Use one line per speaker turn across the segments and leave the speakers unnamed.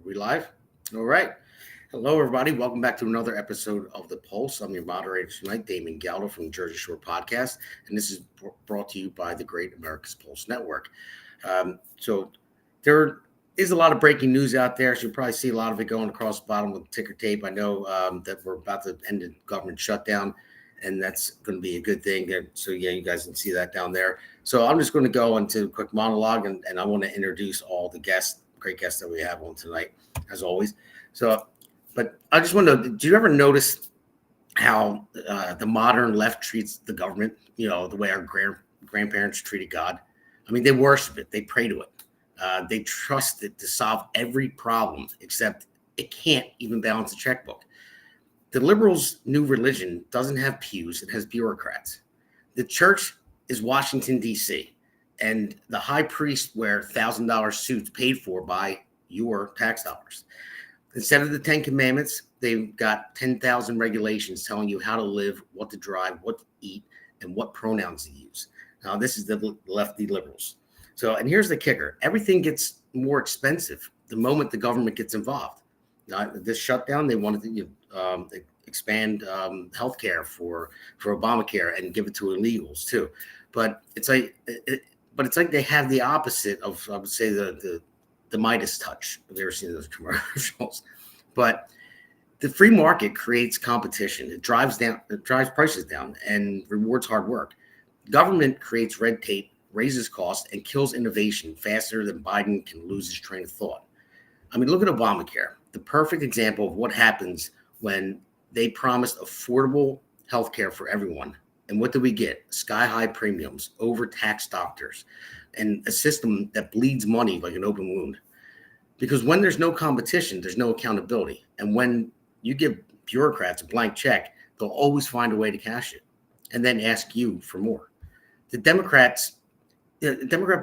We live? All right. Hello, everybody. Welcome back to another episode of The Pulse. I'm your moderator tonight, Damon G from Jersey Shore Podcast, and this is brought to you by the Great America's Pulse Network. So there is a lot of breaking news out there. So you'll probably see a lot of it going across the bottom with ticker tape. I know that we're about to end the government shutdown, and that's going to be a good thing. So, yeah, you guys can see that down there. So I'm just going to go into a quick monologue, and I want to introduce all the great guests that we have on tonight, as always. So, but I just want to, do you ever notice how the modern left treats the government, the way our grandparents treated God? I mean, they worship it. They pray to it. They trust it to solve every problem, except it can't even balance a checkbook. The liberals' new religion doesn't have pews. It has bureaucrats. The church is Washington, D.C., and the high priest wear $1,000 suits paid for by your tax dollars. Instead of the 10 commandments, they've got 10,000 regulations telling you how to live, what to drive, what to eat, and what pronouns to use. Now, this is the lefty liberals. So, and here's the kicker. Everything gets more expensive the moment the government gets involved. This shutdown, they wanted to expand healthcare for Obamacare and give it to illegals too. But it's like they have the opposite of, I would say, the Midas touch. I've never seen those commercials. But the free market creates competition. It drives prices down and rewards hard work. Government creates red tape, raises costs, and kills innovation faster than Biden can lose his train of thought. I mean, look at Obamacare, the perfect example of what happens when they promised affordable health care for everyone. And what do we get? Sky-high premiums, overtaxed doctors, and a system that bleeds money like an open wound. Because when there's no competition, there's no accountability. And when you give bureaucrats a blank check, they'll always find a way to cash it and then ask you for more. The Democrat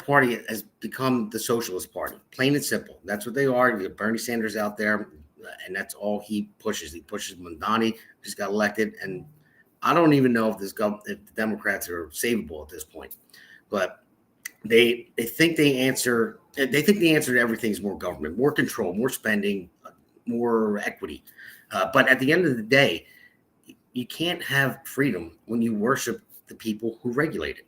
Party has become the socialist party, plain and simple. That's what they are. You have Bernie Sanders out there, and that's all he pushes. He pushes Mondani, just got elected, and I don't even know if if the Democrats are savable at this point. But they think the answer to everything is more government, more control, more spending, more equity. But at the end of the day, you can't have freedom when you worship the people who regulate it.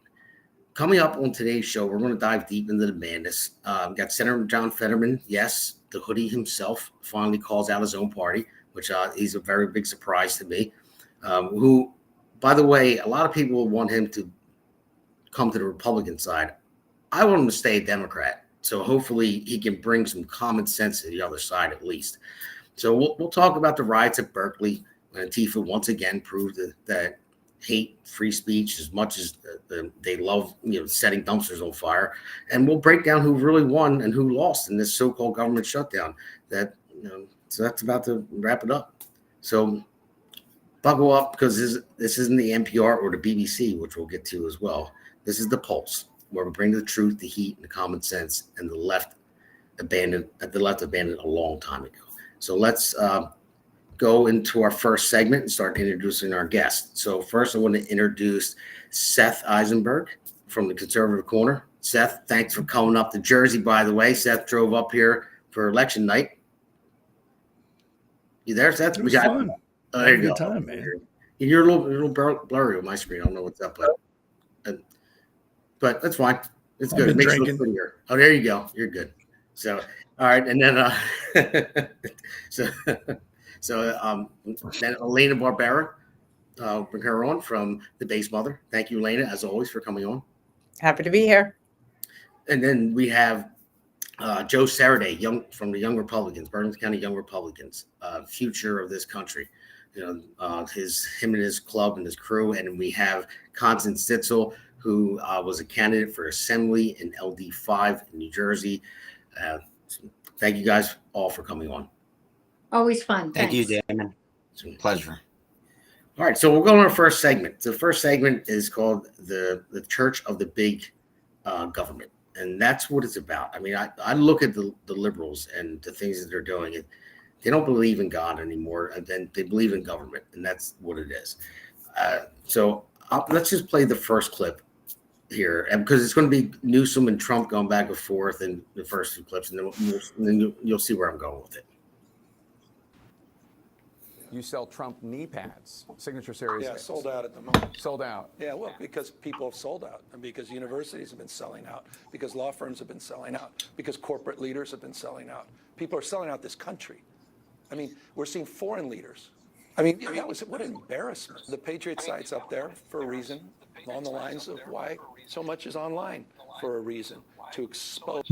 Coming up on today's show, we're going to dive deep into the madness. Got Senator John Fetterman. Yes, the hoodie himself finally calls out his own party, which is a very big surprise to me. Who, by the way, a lot of people want him to come to the Republican side. I want him to stay a Democrat. So hopefully he can bring some common sense to the other side at least. So we'll talk about the riots at Berkeley. Antifa once again proved that hate free speech as much as they love setting dumpsters on fire, and we'll break down who really won and who lost in this so-called government shutdown. So that's about to wrap it up. So buckle up, because this isn't the NPR or the BBC, which we'll get to as well. This is the Pulse, where we bring the truth, the heat, and the common sense, and the left abandoned a long time ago. So let's go into our first segment and start introducing our guests. So first, I want to introduce Seth Eisenberg from the Conservative Corner. Seth, thanks for coming up to Jersey, by the way. Seth drove up here for election night. You there, Seth?
It was fun.
There you go.
Good time, man.
You're a little blurry on my screen. I don't know what's up, but that's fine. It's good.
I've been
Makes
drinking.
it look prettier. Oh, there you go. You're good. So, all right, and then then Elena Barbera, bring her on from the Base Mother. Thank you, Elena, as always, for coming on.
Happy to be here.
And then we have Joe Saraday, from the Young Republicans, Burns County Young Republicans, future of this country. Him and his club and his crew. And we have Constance Stitzel, who was a candidate for Assembly in LD5 in New Jersey. Thank you guys all for coming on.
Always fun.
Thank you, Damon. It's a pleasure.
All right, so we'll go on our first segment. The first segment is called the Church of the Big Government, and that's what it's about. I mean, I look at the liberals and the things that they're doing. They don't believe in God anymore, and then they believe in government, and that's what it is. So let's just play the first clip. here, and because it's going to be Newsom and Trump going back and forth in the first two clips, and then you'll see where I'm going with it.
You sell Trump knee pads, Signature Series.
Yeah, sold out at the moment.
Sold out.
Yeah, well, because people have sold out, and because universities have been selling out, because law firms have been selling out, because corporate leaders have been selling out. People are selling out this country. I mean, we're seeing foreign leaders. I mean, what an embarrassment. The Patriot site's up there for a reason, along the lines of why so much is online, for a reason, to expose.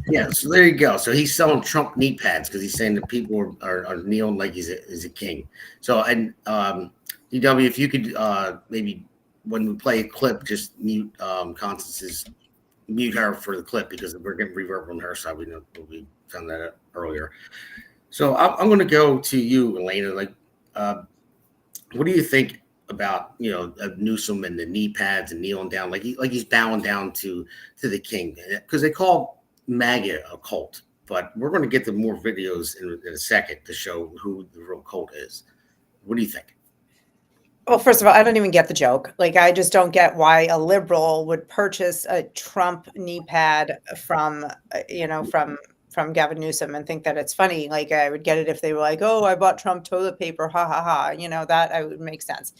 Yeah, so there you go. So he's selling Trump knee pads because he's saying that people are kneeling like he's a king. So, and DW, if you could maybe when we play a clip, just mute Constance's, mute her for the clip because we're getting reverb on her side. We found that out earlier. So I'm going to go to you, Elena. Like, what do you think about Newsom and the knee pads and kneeling down like he's bowing down to the king? Because they call MAGA a cult, but we're going to get to more videos in a second to show who the real cult is. What do you think?
Well, first of all, I don't even get the joke. Like, I just don't get why a liberal would purchase a Trump knee pad from Gavin Newsom and think that it's funny. Like, I would get it if they were like, "Oh, I bought Trump toilet paper, ha ha ha." That I would make sense.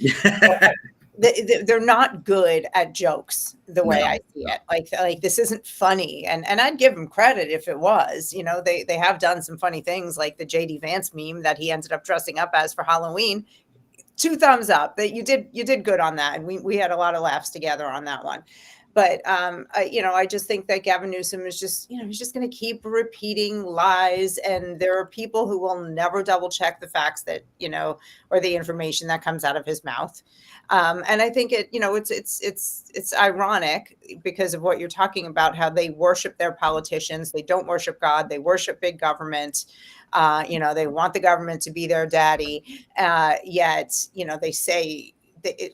They're not good at jokes the way I see it. Like this isn't funny, and I'd give them credit if it was. They have done some funny things, like the JD Vance meme that he ended up dressing up as for Halloween. 2 thumbs up. That you did good on that, and we had a lot of laughs together on that one. But I just think that Gavin Newsom is just, he's just going to keep repeating lies, and there are people who will never double check the facts that or the information that comes out of his mouth. And I think it's ironic because of what you're talking about, how they worship their politicians. They don't worship God. They worship big government. They want the government to be their daddy. Yet, they say,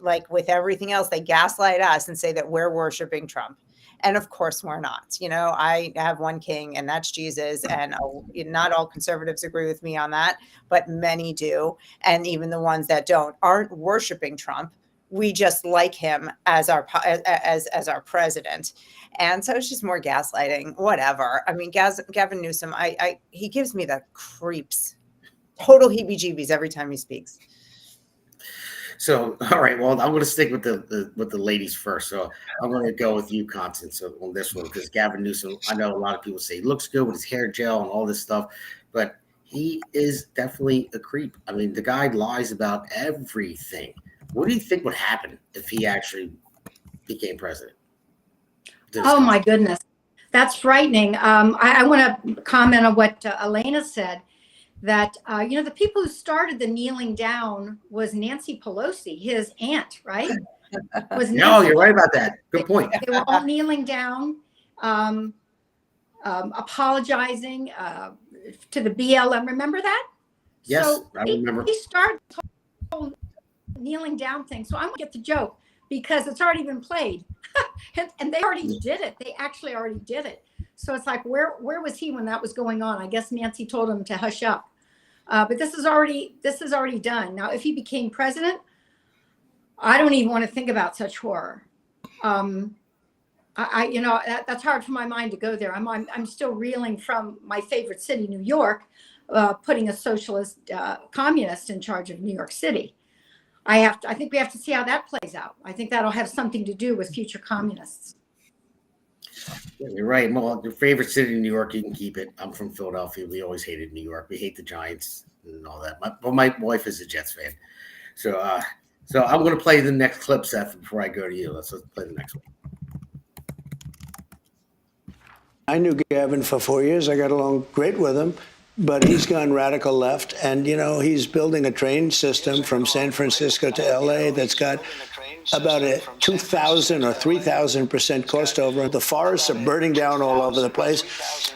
like with everything else, they gaslight us and say that we're worshiping Trump. And of course we're not. I have one king, and that's Jesus. And not all conservatives agree with me on that, but many do. And even the ones that aren't worshiping Trump. We just like him as our president. And so it's just more gaslighting, whatever. I mean, Gavin Newsom, he gives me the creeps, total heebie-jeebies every time he speaks.
So, all right. Well, I'm going to stick with the ladies first. So I'm going to go with you, Constance, on this one, because Gavin Newsom, I know a lot of people say he looks good with his hair gel and all this stuff, but he is definitely a creep. I mean, the guy lies about everything. What do you think would happen if he actually became president?
Oh my goodness, that's frightening. I want to comment on what Elena said. That the people who started the kneeling down was Nancy Pelosi, his aunt, right?
No, you're right about that. Good point.
They were all kneeling down, apologizing to the BLM. Remember that?
Yes,
so
I remember.
He started the whole kneeling down thing. So I'm going to get the joke because it's already been played. and they already did it. They actually already did it. So it's like, where was he when that was going on? I guess Nancy told him to hush up. But this is already done. Now, if he became president, I don't even want to think about such horror. That's hard for my mind to go there. I'm still reeling from my favorite city, New York, putting a socialist communist in charge of New York City. I think we have to see how that plays out. I think that'll have something to do with future communists.
Yeah, you're right. Well, your favorite city in New York, you can keep it. I'm from Philadelphia. We always hated New York. We hate the Giants and all that. My wife is a Jets fan. So I'm going to play the next clip, Seth, before I go to you. Let's play the next one.
I knew Gavin for 4 years. I got along great with him, but he's gone radical left. And, he's building a train system from San Francisco to L.A. that's got about a 2,000 or 3,000% cost over. The forests are burning down all over the place.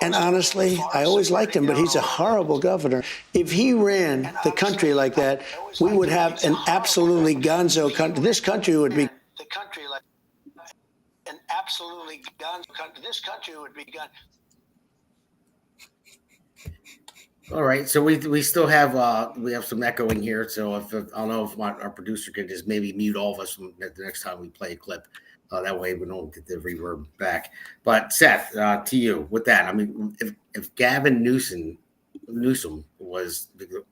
And honestly, I always liked him, but he's a horrible governor. If he ran the country like that, we would have an absolutely gonzo country. This country would be the country like an absolutely gonzo country. This country would be gone.
All right, so we still have we have some echoing here. So if I don't know if our producer could just maybe mute all of us the next time we play a clip. That way we don't get the reverb back. But Seth, to you with that, I mean, if Gavin Newsom was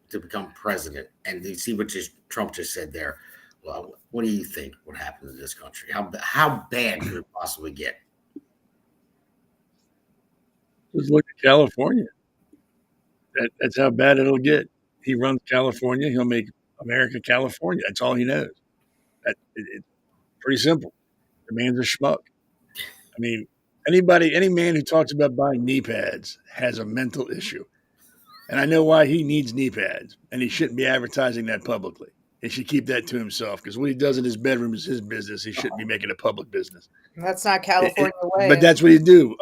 to become president, and you see what Trump just said there, well, what do you think would happen to this country? How bad could it possibly get?
Just look at California. That's how bad it'll get. He runs California. He'll make America California. That's all he knows. It's pretty simple. The man's a schmuck. I mean, any man who talks about buying knee pads has a mental issue. And I know why he needs knee pads, and he shouldn't be advertising that publicly. He should keep that to himself, because what he does in his bedroom is his business. He shouldn't be making a public business.
That's not California way.
But that's what he do.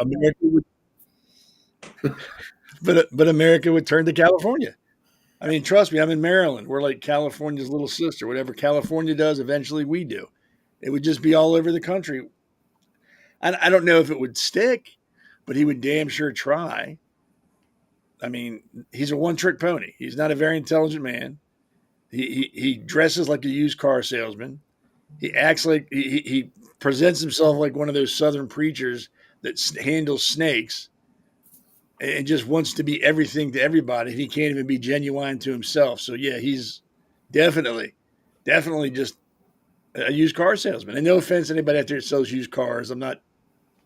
But America would turn to California. I mean, trust me, I'm in Maryland. We're like California's little sister. Whatever California does, eventually we do. It would just be all over the country. I don't know if it would stick, but he would damn sure try. I mean, he's a one-trick pony. He's not a very intelligent man. He dresses like a used car salesman. He acts like he presents himself like one of those Southern preachers that handles snakes and just wants to be everything to everybody. He can't even be genuine to himself. So yeah, he's definitely just a used car salesman. And no offense to anybody out there that sells used cars. I'm not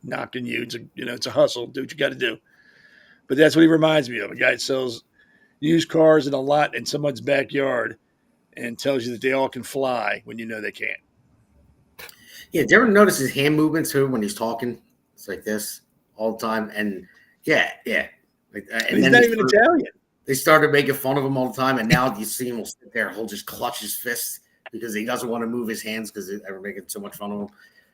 knocking you. It's a hustle. Do what you got to do. But that's what he reminds me of. A guy that sells used cars in a lot in someone's backyard and tells you that they all can fly when you know they can't.
Yeah, do you ever notice his hand movements too when he's talking? It's like this all the time. And yeah. And
he's not even Italian.
They started making fun of him all the time, and now you see him will sit there, he'll just clutch his fists because he doesn't want to move his hands because they were making so much fun of him.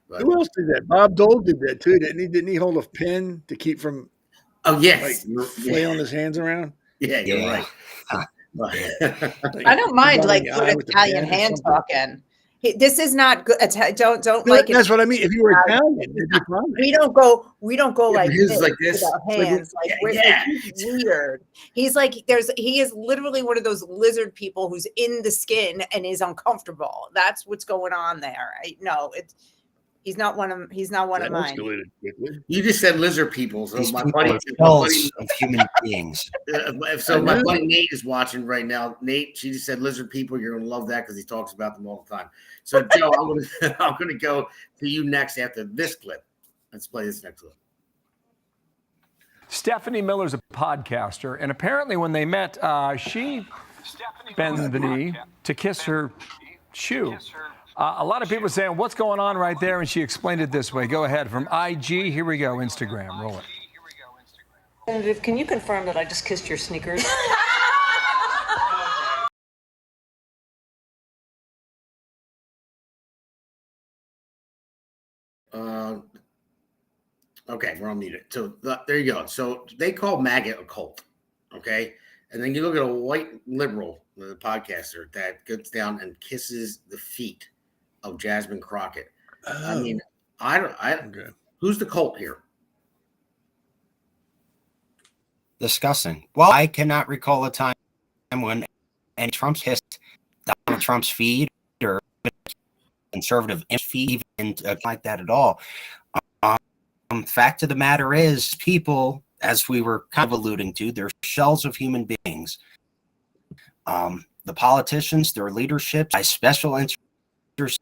But,
who else did that? Bob Dole did that too, didn't he? Didn't he hold a pin to keep from flailing his hands around?
Yeah, you're right.
I don't mind like good Italian hand talking. This is not good. Don't like.
That's what I mean. If you were Italian,
we don't go like this,
like this
with our hands. He's weird. He's like he is literally one of those lizard people who's in the skin and is uncomfortable. That's what's going on there. He's not one of mine.
You just said lizard people. So
These
my
people
buddy,
are skulls of human beings.
So my buddy Nate is watching right now. Nate, she just said lizard people. You're gonna love that because he talks about them all the time. So Joe, I'm gonna go to you next after this clip. Let's play this next clip.
Stephanie Miller's a podcaster, and apparently when they met, she bent the knee to kiss her shoe. A lot of people saying, what's going on right there? And she explained it this way. Go ahead. From IG, here we go. Instagram. Roll it.
Representative, can you confirm that I just kissed your sneakers?
Okay, we're on mute. So there you go. So they call MAGA a cult. Okay. And then you look at a white liberal, the podcaster, that gets down and kisses the feet of Jasmine Crockett. I mean, okay. Who's the cult here?
Disgusting. Well, I cannot recall a time when any Trump kissed Donald Trump's feet or conservative feet, even like that at all. Fact of the matter is, people, as we were kind of alluding to, they're shells of human beings. The politicians, their leadership, by special interest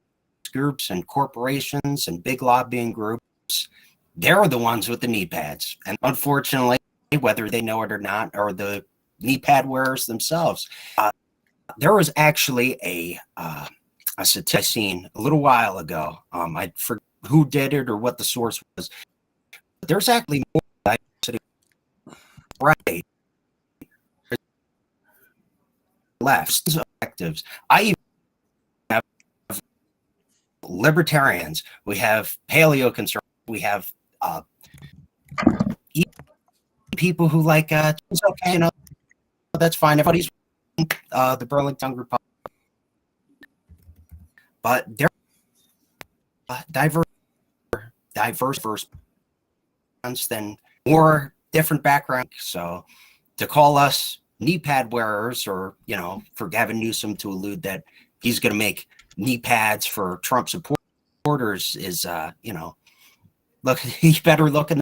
groups and corporations and big lobbying groups, they're the ones with the knee pads. And unfortunately, whether they know it or not, are the knee pad wearers themselves. There was actually a statistic I seen a little while ago. I forget who did it or what the source was. But there's actually more diversity right left objectives. I even have libertarians. We have paleo conservatives. We have people who like okay, you know, that's fine. Everybody's the Burlington Republic, but they're diverse than more different backgrounds. So to call us knee pad wearers, or, for Gavin Newsom to allude that he's going to make knee pads for Trump supporters is, look, he better look in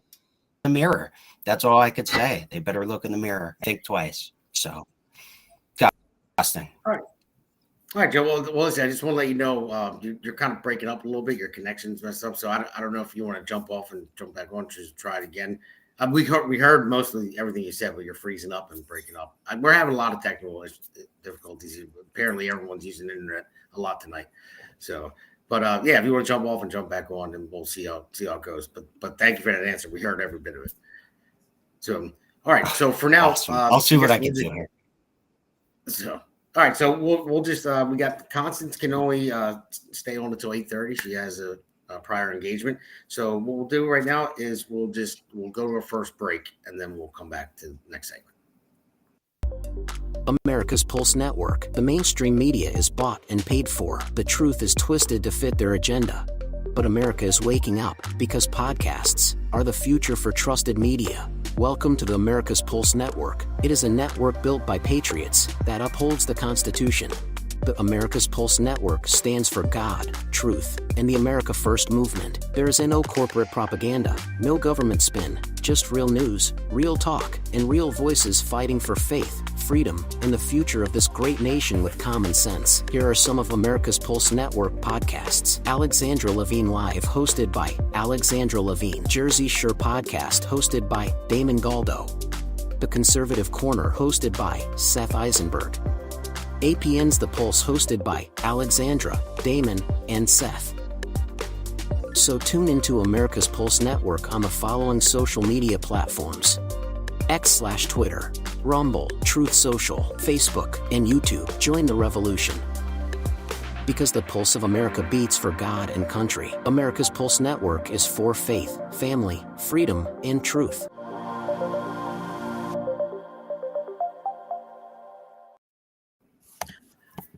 the mirror. That's all I could say. They better look in the mirror, think twice. So, disgusting.
All right, Joe. Well, listen, I just want to let you know you're kind of breaking up a little bit. Your connection's messed up, so I don't know if you want to jump off and jump back on. Just try it again. We heard mostly everything you said, but you're freezing up and breaking up. We're having a lot of technical difficulties. Apparently, everyone's using the internet a lot tonight. So, but yeah, if you want to jump off and jump back on, then we'll see how it goes. But thank you for that answer. We heard every bit of it. So, all right. So for now,
awesome. I'll see what I can do here.
So. All right, so we'll just we got Constance can only stay on until 8:30. She has a prior engagement. So what we'll do right now is we'll go to our first break, and then we'll come back to the next segment.
America's Pulse Network. The mainstream media is bought and paid for. The truth is twisted to fit their agenda. But America is waking up because podcasts are the future for trusted media. Welcome to the America's Pulse Network. It is a network built by patriots that upholds the Constitution. The America's Pulse Network stands for God, truth, and the America First movement. There is no corporate propaganda, no government spin, just real news, real talk, and real voices fighting for faith, freedom, and the future of this great nation with common sense. Here are some of America's Pulse Network podcasts. Alexandra Levine Live, hosted by Alexandra Levine. Jersey Shore Podcast, hosted by Damon Galdo. The Conservative Corner, hosted by Seth Eisenberg. APN's The Pulse, hosted by Alexandra, Damon, and Seth. So tune into America's Pulse Network on the following social media platforms: X/Twitter, Rumble, Truth Social, Facebook, and YouTube. Join the revolution. Because the pulse of America beats for God and country. America's Pulse Network is for faith, family, freedom, and truth.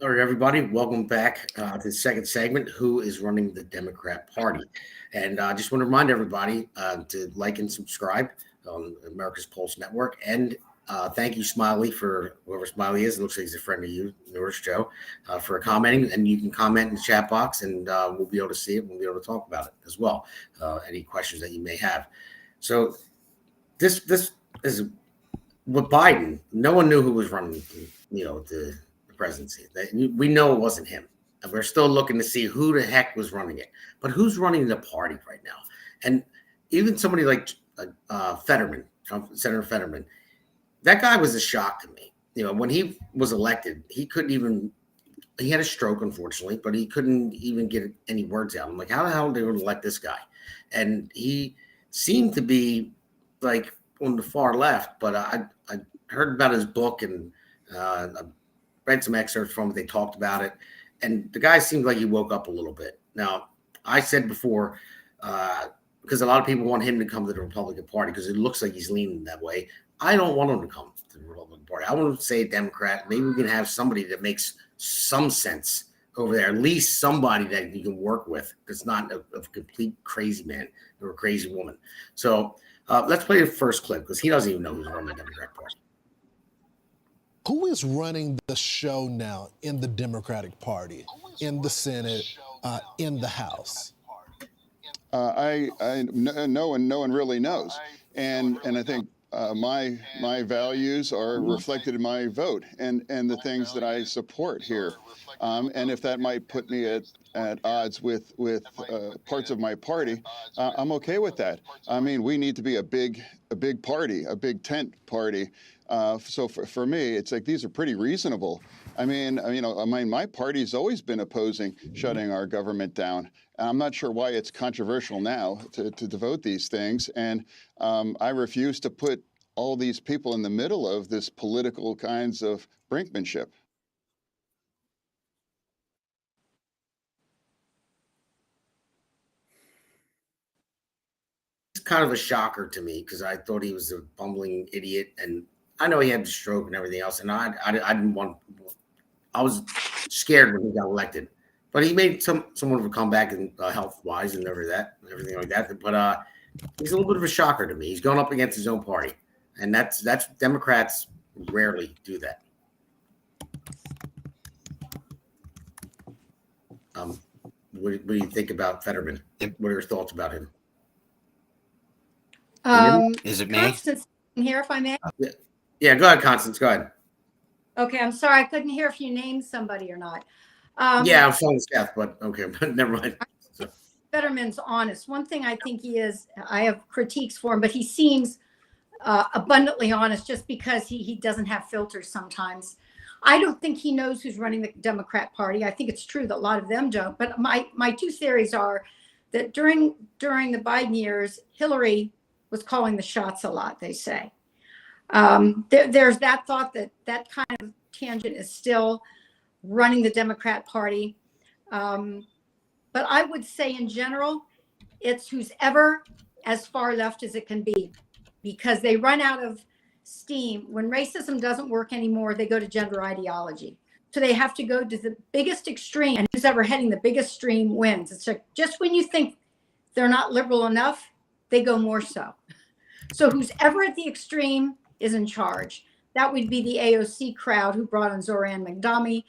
All right, everybody, welcome back to the second segment, Who is Running the Democrat Party? And I just want to remind everybody to like and subscribe on America's Pulse Network. And thank you, Smiley, for whoever Smiley is. It looks like he's a friend of yours, Joe, for commenting. And you can comment in the chat box, and we'll be able to see it. We'll be able to talk about it as well, any questions that you may have. So this is with Biden. No one knew who was running, the presidency. We know it wasn't him. And we're still looking to see who the heck was running it. But who's running the party right now? And even somebody like Fetterman, Senator Fetterman, that guy was a shock to me. When he was elected, he had a stroke, unfortunately, but he couldn't even get any words out. I'm like, how the hell are they going to elect this guy? And he seemed to be like on the far left, but I heard about his book and read some excerpts from it. They talked about it, and the guy seemed like he woke up a little bit. Now, I said before, because a lot of people want him to come to the Republican Party because it looks like he's leaning that way. I don't want him to come to the Republican Party. I want him to say Democrat. Maybe we can have somebody that makes some sense over there, at least somebody that you can work with that's not a complete crazy man or a crazy woman. So let's play the first clip because he doesn't even know who's running the Democrat Party.
Who is running the show now in the Democratic Party, in the Senate, in the House?
No one really knows, and I think my values are reflected in my vote and the things that I support here, and if that might put me at odds with parts of my party, I'm okay with that. I mean, we need to be a big party, a big tent party. So for me, it's like these are pretty reasonable. I mean, my party's always been opposing shutting our government down. I'm not sure why it's controversial now to devote these things. And I refuse to put all these people in the middle of this political kinds of brinkmanship.
It's kind of a shocker to me because I thought he was a bumbling idiot, and I know he had the stroke and everything else, and I didn't want. I was scared when he got elected, but he made somewhat of a comeback and health wise and everything like that. But he's a little bit of a shocker to me. He's going up against his own party, and that's Democrats. rarely do that. What do you think about Fetterman? What are your thoughts about him?
Is it me?
Constance here, if I may.
Yeah, go ahead, Constance. Go ahead.
Okay, I'm sorry. I couldn't hear if you named somebody or not.
Yeah, I'm following Seth, but okay, but never mind. So.
Fetterman's honest. One thing I think he is, I have critiques for him, but he seems abundantly honest just because he doesn't have filters sometimes. I don't think he knows who's running the Democrat Party. I think it's true that a lot of them don't. But my two theories are that during the Biden years, Hillary was calling the shots a lot, they say. There's that thought that kind of tangent is still running the Democrat Party. But I would say in general, it's who's ever as far left as it can be, because they run out of steam. When racism doesn't work anymore, they go to gender ideology. So they have to go to the biggest extreme, and who's ever heading the biggest stream wins. It's like just when you think they're not liberal enough, they go more so. So who's ever at the extreme is in charge. That would be the AOC crowd who brought on Zoran Magdami.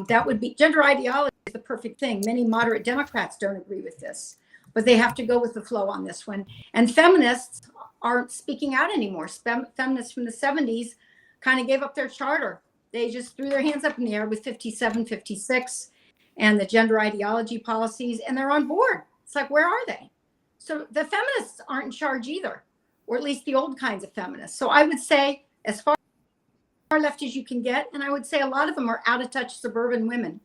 That would be gender ideology is the perfect thing. Many moderate Democrats don't agree with this, but they have to go with the flow on this one. And feminists aren't speaking out anymore. Feminists from the 70s kind of gave up their charter. They just threw their hands up in the air with 57, 56 and the gender ideology policies, and they're on board. It's like, where are they? So the feminists aren't in charge either, or at least the old kinds of feminists. So I would say as far left as you can get, and I would say a lot of them are out of touch suburban women.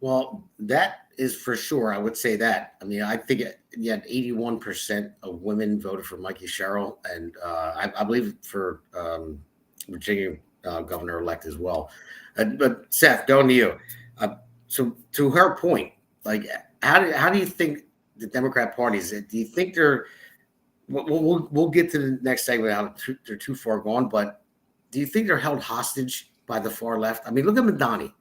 Well, that is for sure. I would say that. I mean, I think you had 81% of women voted for Mikey Sherrill, and I believe for Virginia governor-elect as well. But Seth, going to you. So to her point, like, how do you think the Democrat Party is? Do you think they're? We'll get to the next segment. How they're too far gone, but do you think they're held hostage by the far left? I mean, look at Madani.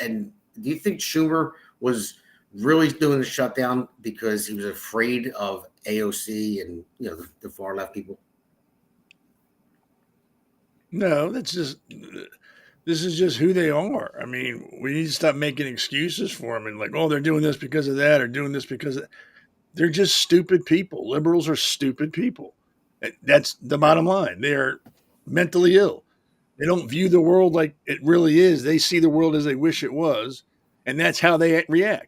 And do you think Schumer was really doing the shutdown because he was afraid of AOC and the far left people?
No, this is just who they are. I mean, we need to stop making excuses for them and like, oh, they're doing this because of that or doing this because of that. They're just stupid people. Liberals are stupid people. That's the bottom line. They are mentally ill. They don't view the world like it really is. They see the world as they wish it was, and that's how they react.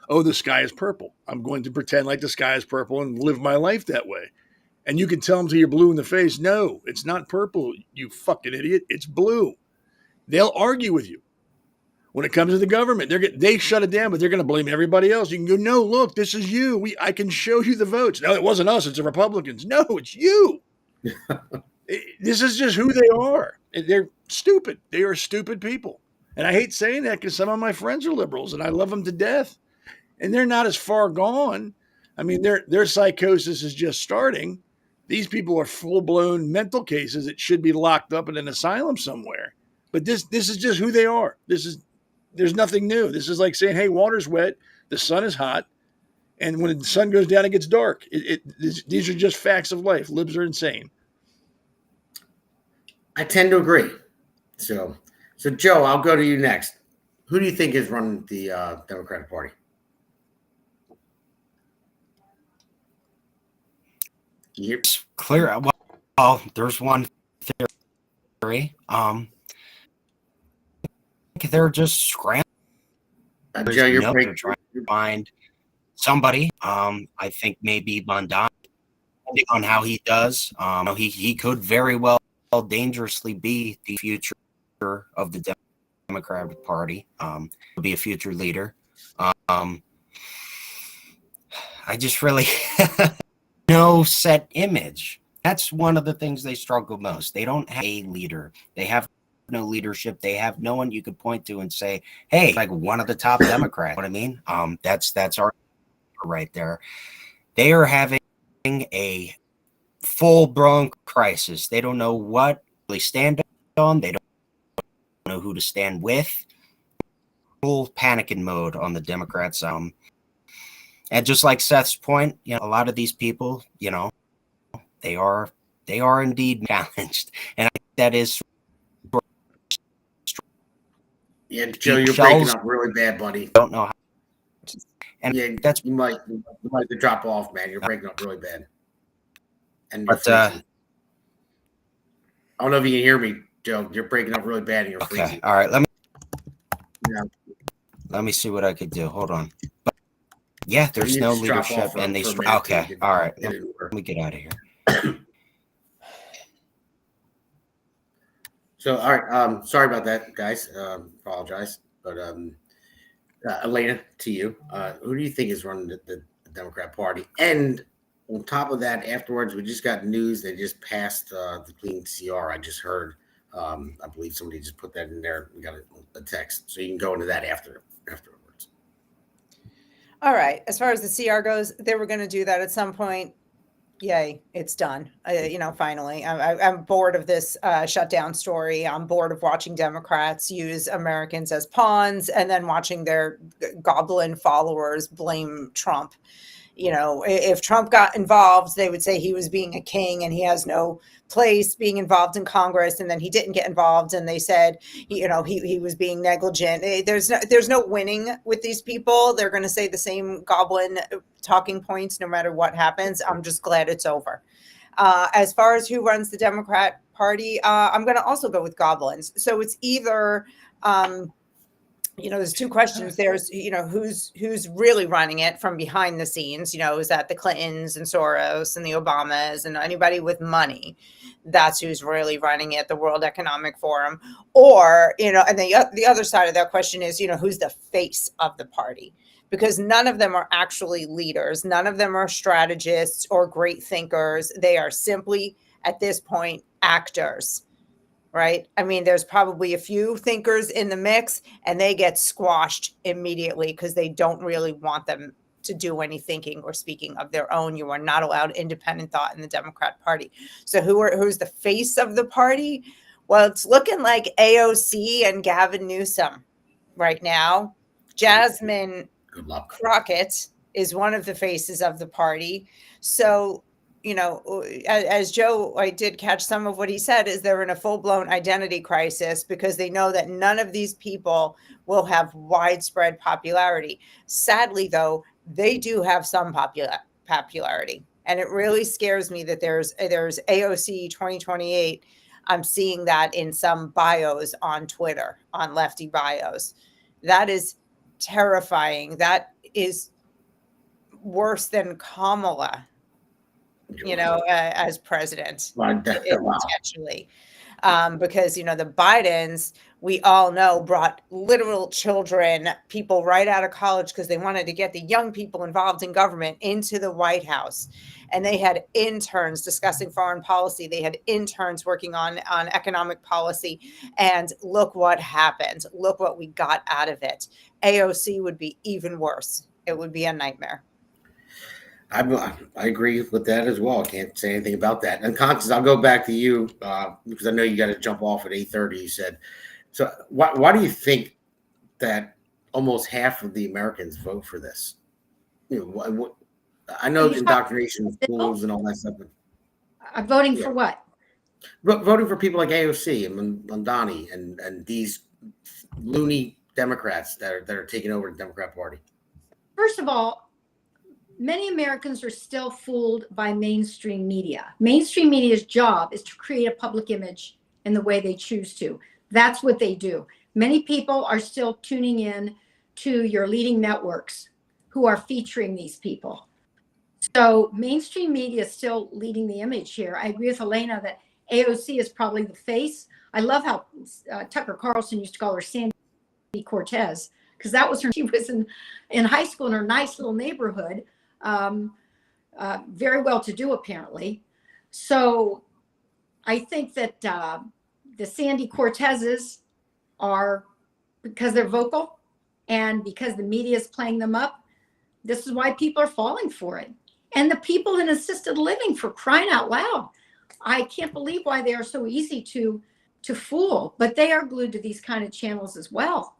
Oh, the sky is purple. I'm going to pretend like the sky is purple and live my life that way. And you can tell them till you're blue in the face, no, it's not purple, you fucking idiot. It's blue. They'll argue with you. When it comes to the government, they shut it down, but they're going to blame everybody else. You can go, no, look, this is you. I can show you the votes. No, it wasn't us. It's the Republicans. No, it's you. This is just who they are. They're stupid. They are stupid people. And I hate saying that because some of my friends are liberals and I love them to death. And they're not as far gone. I mean, their psychosis is just starting. These people are full-blown mental cases that should be locked up in an asylum somewhere. But this is just who they are. There's nothing new. This is like saying, hey, water's wet, the sun is hot, and when the sun goes down, it gets dark. These are just facts of life. Libs are insane.
I tend to agree. So Joe, I'll go to you next. Who do you think is running the Democratic Party?
It's clear. Well, there's one theory. They're just scrambling.
Joe, you're
they're trying to find somebody. I think maybe Mondani, depending on how he does. He could very well dangerously be the future of the Democratic Party. Be a future leader. I just really no set image. That's one of the things they struggle most. They don't have a leader. They have no leadership. They have no one you could point to and say, hey, like one of the top Democrats. You know what I mean? That's our right there. They are having a full-blown crisis. They don't know what they stand on. They don't know who to stand with. Full panicking mode on the Democrats. And just like Seth's point, a lot of these people, they are indeed challenged. And I that is.
Yeah, Joe, you're breaking
Shells
up really bad, buddy.
don't know how. And
Yeah,
that's
you might have to drop off, man. You're breaking up really bad. And you're
but
freezing. I don't know if you can hear me, Joe. You're breaking up really bad and you're
okay.
freezing.
All right.
Yeah.
Let me see what I could do. Hold on. But yeah, there's
You
no
just drop
leadership,
off
and they.
for a minute
Okay.
till you
All right.
get it over.
Let me get out of here.
So, all right. Sorry about that, guys. Apologize. But Elena, to you, who do you think is running the Democrat Party? And on top of that, afterwards, we just got news they just passed the clean CR. I just heard. I believe somebody just put that in there. We got a text, so you can go into that afterwards.
All right. As far as the CR goes, they were going to do that at some point. Yay, it's done. Finally, I'm bored of this shutdown story. I'm bored of watching Democrats use Americans as pawns and then watching their goblin followers blame Trump. If Trump got involved, they would say he was being a king and he has no place being involved in Congress. And then he didn't get involved, and they said, he was being negligent. There's no winning with these people. They're going to say the same goblin talking points no matter what happens. I'm just glad it's over. As far as who runs the Democrat Party, I'm going to also go with goblins. So it's either. There's two questions. There's, who's really running it from behind the scenes? Is that the Clintons and Soros and the Obamas and anybody with money? That's who's really running it, the World Economic Forum. Or, and the other side of that question is, who's the face of the party? Because none of them are actually leaders. None of them are strategists or great thinkers. They are simply, at this point, actors. Right? I mean, there's probably a few thinkers in the mix, and they get squashed immediately because they don't really want them to do any thinking or speaking of their own. You are not allowed independent thought in the Democrat Party. So who's the face of the party? Well, it's looking like AOC and Gavin Newsom right now. Jasmine Crockett is one of the faces of the party. So as Joe, I did catch some of what he said, is they're in a full-blown identity crisis because they know that none of these people will have widespread popularity. Sadly, though, they do have some popularity. And it really scares me that there's AOC 2028. I'm seeing that in some bios on Twitter, on lefty bios. That is terrifying. Is worse than Kamala. As president, potentially. Because, the Bidens, we all know, brought literal children, people right out of college because they wanted to get the young people involved in government into the White House. And they had interns discussing foreign policy. They had interns working on economic policy. And look what happened. Look what we got out of it. AOC would be even worse. It would be a nightmare.
I agree with that as well. I can't say anything about that. And Constance, I'll go back to you because I know you got to jump off at 8:30. You said so. Why do you think that almost half of the Americans vote for this? I know indoctrination in schools and all that stuff.
Voting for what?
Voting for people like AOC and Mondani and these loony Democrats that are taking over the Democrat Party.
First of all, many Americans are still fooled by mainstream media. Mainstream media's job is to create a public image in the way they choose to. That's what they do. Many people are still tuning in to your leading networks who are featuring these people. So mainstream media is still leading the image here. I agree with Elena that AOC is probably the face. I love how Tucker Carlson used to call her Sandy Cortez, because that was her. She was in high school in her nice little neighborhood. Very well to do, apparently. So I think that the Sandy Cortezes are, because they're vocal and because the media is playing them up, this is why people are falling for it. And the people in assisted living, for crying out loud. I can't believe why they are so easy to fool, but they are glued to these kind of channels as well.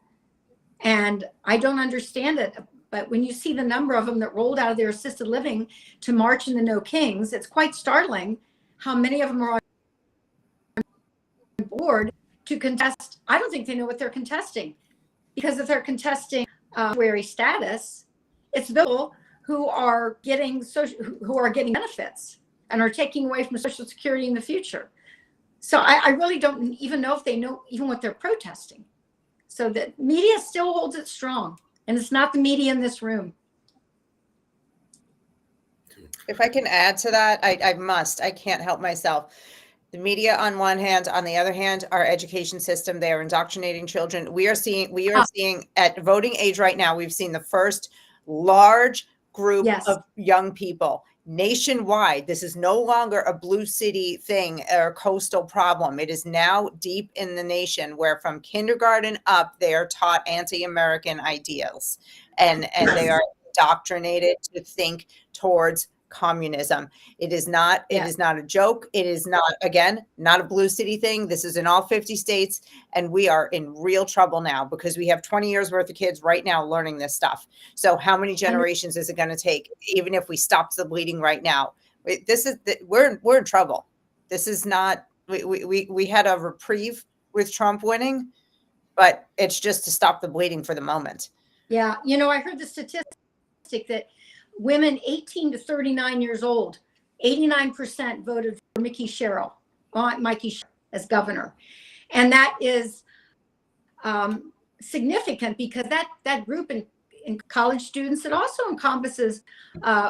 And I don't understand it. But when you see the number of them that rolled out of their assisted living to march in the No Kings, it's quite startling how many of them are on board to contest. I don't think they know what they're contesting, because if they're contesting temporary status, it's people who are getting benefits and are taking away from Social Security in the future. So I really don't even know if they know even what they're protesting. So the media still holds it strong, and it's not the media in this room.
If I can add to that, I can't help myself. The media on one hand, on the other hand, our education system, they are indoctrinating children. We are seeing at voting age right now, we've seen the first large group of young people nationwide. This is no longer a blue city thing or coastal problem. It is now deep in the nation, where from kindergarten up, they are taught anti-American ideals, and they are indoctrinated to think towards communism. It is not a joke. It is not, again, not a blue city thing. This is in all 50 states, and we are in real trouble now because we have 20 years worth of kids right now learning this stuff. So how many generations is it going to take, even if we stop the bleeding right now? We're in trouble. This is not, we had a reprieve with Trump winning, but it's just to stop the bleeding for the moment.
Yeah, I heard the statistic that women 18 to 39 years old, 89% voted for Mikey Sherrill as governor. And that is significant, because that group in college students, it also encompasses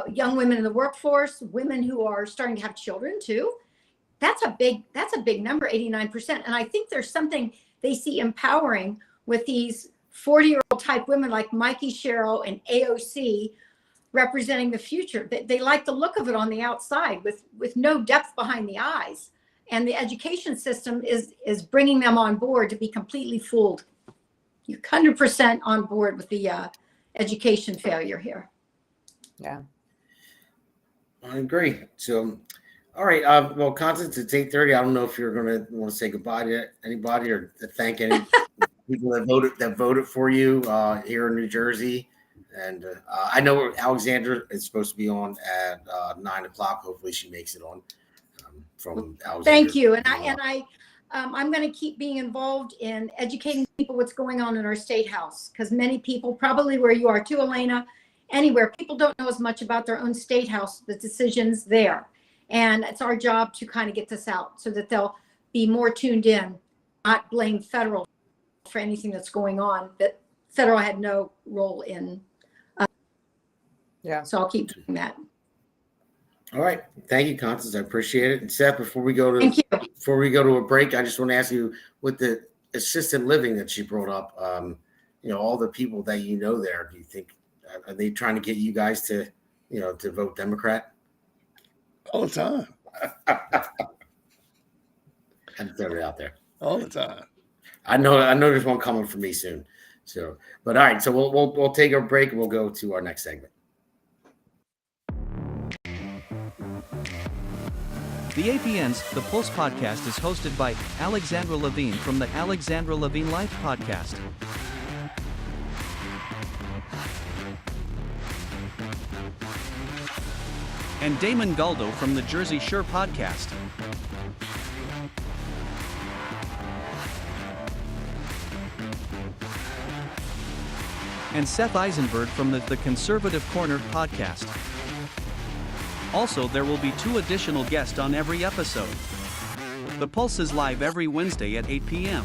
young women in the workforce, women who are starting to have children too. That's a big number, 89%. And I think there's something they see empowering with these 40-year-old type women like Mikey Sherrill and AOC, representing the future. They like the look of it on the outside with no depth behind the eyes. And the education system is bringing them on board to be completely fooled. You're 100% on board with the education failure here.
Yeah.
I agree. So, all right. Well, Constance, it's 8:30. I don't know if you're going to want to say goodbye to anybody or to thank any people that voted for you here in New Jersey. And I know Alexandra is supposed to be on at 9 o'clock. Hopefully she makes it on from Alexandra.
Thank you. And I'm going to keep being involved in educating people what's going on in our state house, because many people, probably where you are too, Elena, anywhere, people don't know as much about their own state house, the decisions there. And it's our job to kind of get this out so that they'll be more tuned in, not blame federal for anything that's going on that federal had no role in.
Yeah.
So I'll keep doing that.
All right. Thank you, Constance. I appreciate it. And Seth, before we go to a break, I just want to ask you, with the assisted living that she brought up, all the people that there, do you think, are they trying to get you guys to vote Democrat?
All the time.
I'm throwing it out there.
All the time.
I know there's one coming for me soon. So, but all right. So we'll take a break and we'll go to our next segment.
The APN's The Pulse podcast is hosted by Alexandra Levine from the Alexandra Levine Life podcast. And Damon Galdo from the Jersey Shore podcast. And Seth Eisenberg from the Conservative Corner podcast. Also, there will be 2 additional guests on every episode. The Pulse is live every Wednesday at 8 p.m.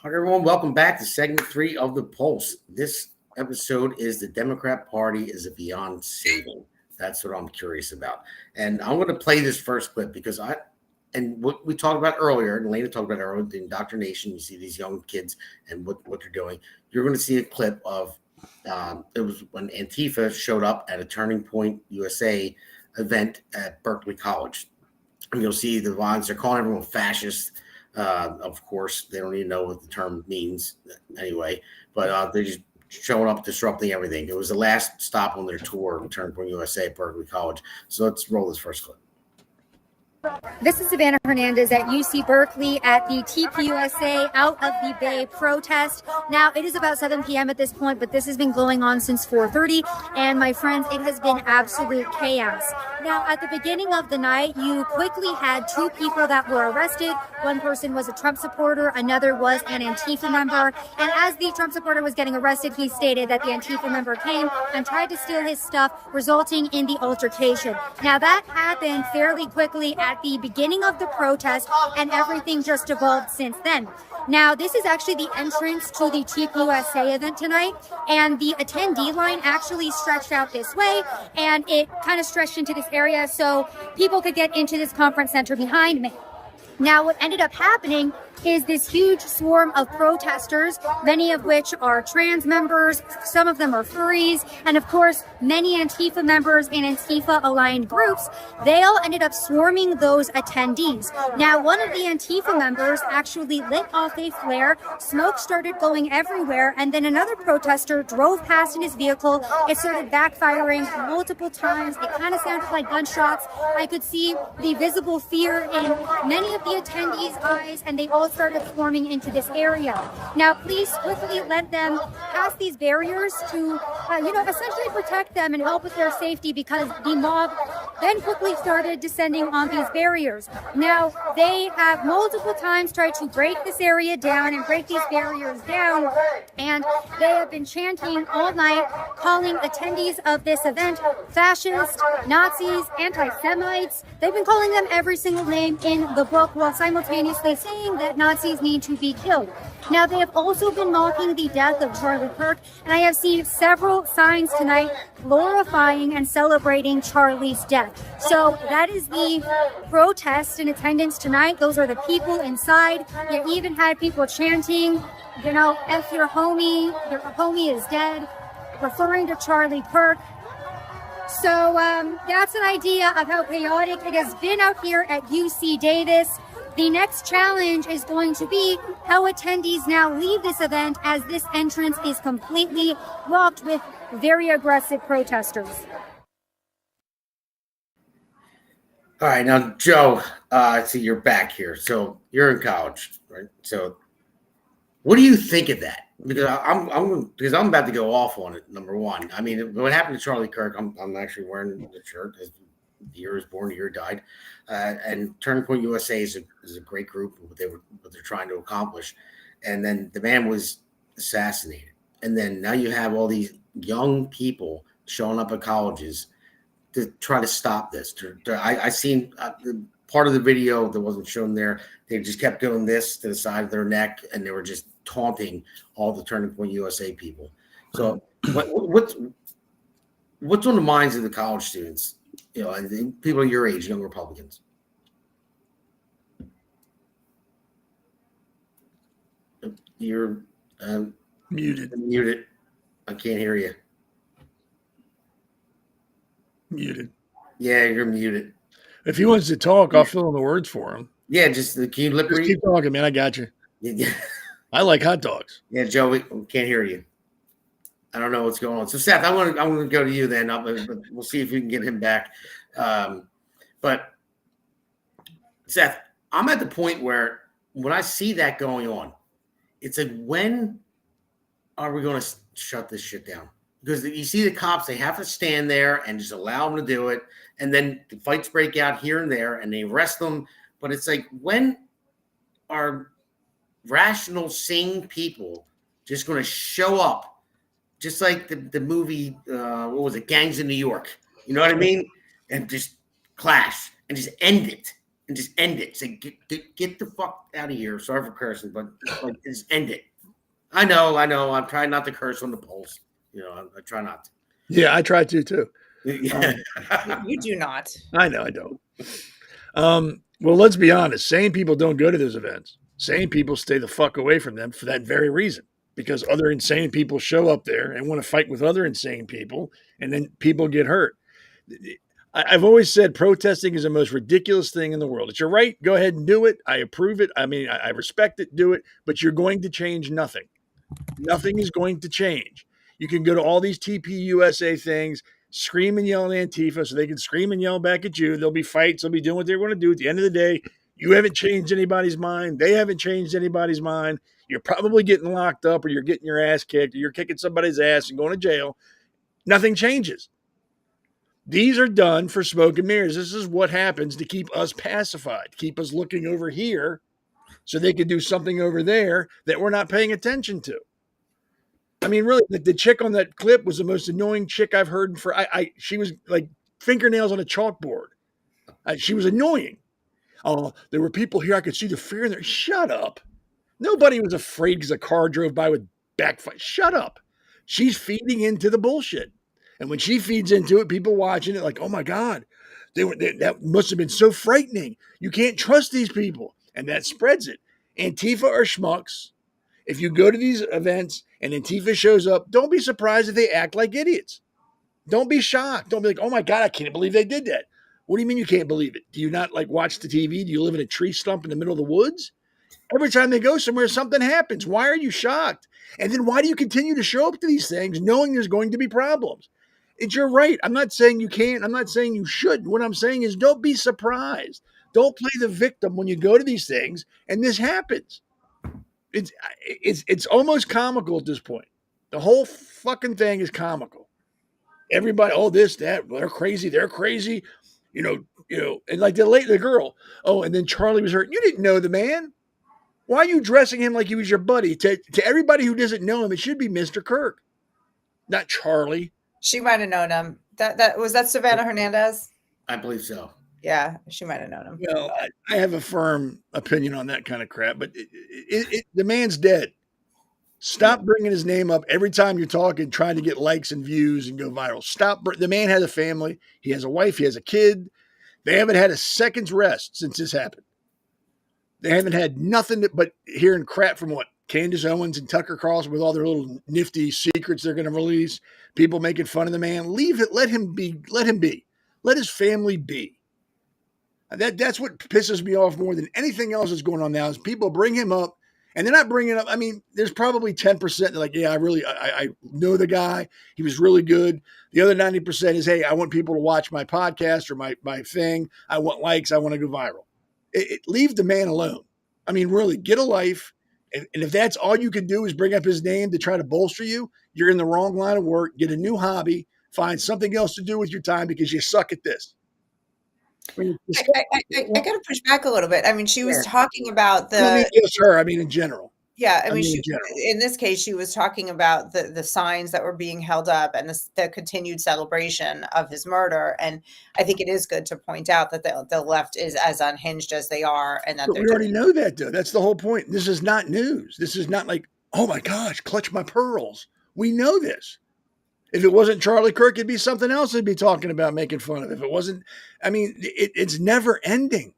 Hi, everyone. Welcome back to segment 3 of The Pulse. This episode is the Democrat Party is beyond saving. That's what I'm curious about. And I'm going to play this first clip because what we talked about earlier, and Elena talked about earlier, the indoctrination. You see these young kids and what they're doing. You're going to see a clip of it was when Antifa showed up at a Turning Point USA event at Berkeley College. And you'll see the lines. They're calling everyone fascist. Of course, they don't even know what the term means anyway. But they're just showing up, disrupting everything. It was the last stop on their tour, Turning Point USA at Berkeley College. So let's roll this first clip.
This is Savannah Hernandez at UC Berkeley at the TPUSA Out of the Bay protest. Now, it is about 7 p.m. at this point, but this has been going on since 4:30. And my friends, it has been absolute chaos. Now, at the beginning of the night, you quickly had 2 people that were arrested. One person was a Trump supporter, another was an Antifa member. And as the Trump supporter was getting arrested, he stated that the Antifa member came and tried to steal his stuff, resulting in the altercation. Now, that happened fairly quickly at the beginning of the protest, and everything just evolved since then. Now, this is actually the entrance to the TPUSA event tonight, and the attendee line actually stretched out this way, and it kind of stretched into this area so people could get into this conference center behind me. Now, what ended up happening is this huge swarm of protesters, many of which are trans members, some of them are furries, and of course, many Antifa members and Antifa-aligned groups, they all ended up swarming those attendees. Now, one of the Antifa members actually lit off a flare, smoke started going everywhere, and then another protester drove past in his vehicle. It started backfiring multiple times. It kind of sounded like gunshots. I could see the visible fear in many of the attendees' eyes, and they all started swarming into this area. Now, police quickly let them pass these barriers to, essentially protect them and help with their safety, because the mob then quickly started descending on these barriers. Now, they have multiple times tried to break this area down and break these barriers down, and they have been chanting all night, calling attendees of this event fascist, Nazis, anti-Semites. They've been calling them every single name in the book, while simultaneously saying that Nazis need to be killed. Now, they have also been mocking the death of Charlie Kirk, and I have seen several signs tonight glorifying and celebrating Charlie's death. So that is the protest in attendance tonight. Those are the people inside. You even had people chanting, F your homie is dead, referring to Charlie Kirk. So that's an idea of how chaotic it has been out here at UC Davis. The next challenge is going to be how attendees now leave this event, as this entrance is completely blocked with very aggressive protesters.
All right, now, Joe, so you're back here. So you're in college, right? So what do you think of that? Because I'm about to go off on it. Number one, I mean, what happened to Charlie Kirk? I'm actually wearing the shirt. The year is born, the year died. And Turning Point USA is a great group. What they're trying to accomplish. And then the man was assassinated. And then now you have all these young people showing up at colleges to try to stop this. I seen part of the video that wasn't shown there. They just kept doing this to the side of their neck, and they were just taunting all the Turning Point USA people. So what's on the minds of the college students? And people your age, young Republicans. You're
muted.
Muted. I can't hear you.
Muted.
Yeah, you're muted.
If he wants to talk, I'll fill in the words for him.
Yeah, just can you lip read?
Keep talking, man. I got you.
Yeah.
I like hot dogs.
Yeah, Joe, we can't hear you. I don't know what's going on. So, Seth, I'm going to go to you then. But we'll see if we can get him back. But, Seth, I'm at the point where when I see that going on, it's like, when are we going to shut this shit down? Because you see the cops, they have to stand there and just allow them to do it. And then the fights break out here and there, and they arrest them. But it's like, when are rational, sane people just going to show up? Just like the movie, what was it, Gangs in New York. You know what I mean? And just clash and just end it. And just end it. Say, get the fuck out of here. Sorry for cursing, but just end it. I know. I'm trying not to curse on the polls. I try not to.
Yeah, I try to too.
You do not.
I know I don't. Well, let's be honest. Sane people don't go to those events. Sane people stay the fuck away from them for that very reason. Because other insane people show up there and want to fight with other insane people, and then people get hurt. I've always said protesting is the most ridiculous thing in the world. It's your right. Go ahead and do it. I approve it. I mean, I respect it. Do it. But you're going to change nothing. Nothing is going to change. You can go to all these TPUSA things. scream and yell at Antifa so they can scream and yell back at you. There'll be fights. They'll be doing what they're going to do. At the end of the day, you haven't changed anybody's mind. They haven't changed anybody's mind. You're probably getting locked up, or you're getting your ass kicked, or you're kicking somebody's ass and going to jail. Nothing changes. These are done for smoke and mirrors. This is what happens to keep us pacified, keep us looking over here so they could do something over there that we're not paying attention to. I mean, really, the chick on that clip was the most annoying chick I've heard for. She was like fingernails on a chalkboard. She was annoying. Oh, there were people here. I could see the fear in there. Shut up. Nobody was afraid because a car drove by with backfire. Shut up. She's feeding into the bullshit. And when she feeds into it, people watching it like, oh my God, that must have been so frightening. You can't trust these people. And that spreads it. Antifa are schmucks. If you go to these events and Antifa shows up, don't be surprised if they act like idiots. Don't be shocked. Don't be like, oh my God, I can't believe they did that. What do you mean you can't believe it? Do you not like watch the TV? Do you live in a tree stump in the middle of the woods? Every time they go somewhere, something happens. Why are you shocked? And then why do you continue to show up to these things knowing there's going to be problems? You're right. I'm not saying you can't. I'm not saying you shouldn't. What I'm saying is don't be surprised. Don't play the victim when you go to these things and this happens. It's almost comical at this point. The whole fucking thing is comical. Everybody, oh, this, that, they're crazy. They're crazy. You know, and like the girl. Oh, and then Charlie was hurt. You didn't know the man. Why are you dressing him like he was your buddy? To everybody who doesn't know him, it should be Mr. Kirk, not Charlie.
She might have known him. That was that Savannah Hernandez?
I believe so.
Yeah, she might have known him.
Well, I have a firm opinion on that kind of crap, but the man's dead. Stop bringing his name up every time you're talking, trying to get likes and views and go viral. Stop. The man has a family. He has a wife. He has a kid. They haven't had a second's rest since this happened. They haven't had nothing but hearing crap from what? Candace Owens and Tucker Carlson with all their little nifty secrets they're going to release. People making fun of the man. Leave it. Let him be. Let him be. Let his family be. That's what pisses me off more than anything else that's going on now is people bring him up and they're not bringing up. I mean, there's probably 10% that like, yeah, I know the guy. He was really good. The other 90% is, hey, I want people to watch my podcast or my thing. I want likes. I want to go viral. Leave the man alone. I mean, really, get a life. And if that's all you can do is bring up his name to try to bolster you, you're in the wrong line of work. Get a new hobby. Find something else to do with your time because you suck at this.
I got to push back a little bit. I mean, she was talking about the.
I mean, just her. I mean, in general.
Yeah, I mean in this case, she was talking about the signs that were being held up and the continued celebration of his murder. And I think it is good to point out that the left is as unhinged as they are, and that
we already know that, though. That's the whole point. This is not news. This is not like, oh my gosh, clutch my pearls. We know this. If it wasn't Charlie Kirk, it'd be something else they'd be talking about, making fun of. If it wasn't, I mean, it's never ending.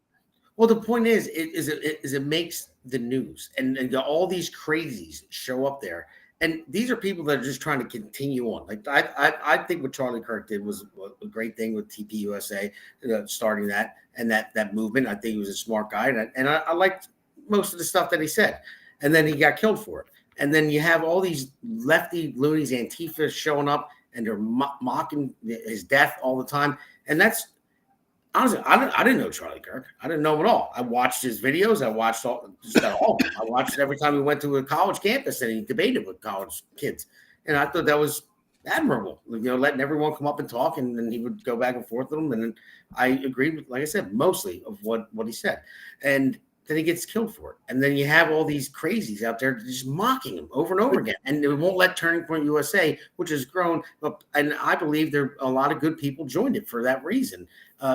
Well, the point is, it makes the news, and all these crazies show up there, and these are people that are just trying to continue on. Like I think what Charlie Kirk did was a great thing with TPUSA, starting that and that movement. I think he was a smart guy, and I liked most of the stuff that he said, and then he got killed for it. And then you have all these lefty loonies, Antifa showing up, and they're mocking his death all the time, and that's. Honestly, I didn't know Charlie Kirk. I didn't know him at all. I watched his videos. I watched all of them. I watched it every time we went to a college campus and he debated with college kids. And I thought that was admirable, letting everyone come up and talk, and then he would go back and forth with them. And I agreed with, like I said, mostly of what he said. And then he gets killed for it. And then you have all these crazies out there just mocking him over and over again. And they won't let Turning Point USA, which has grown up. And I believe there a lot of good people joined it for that reason.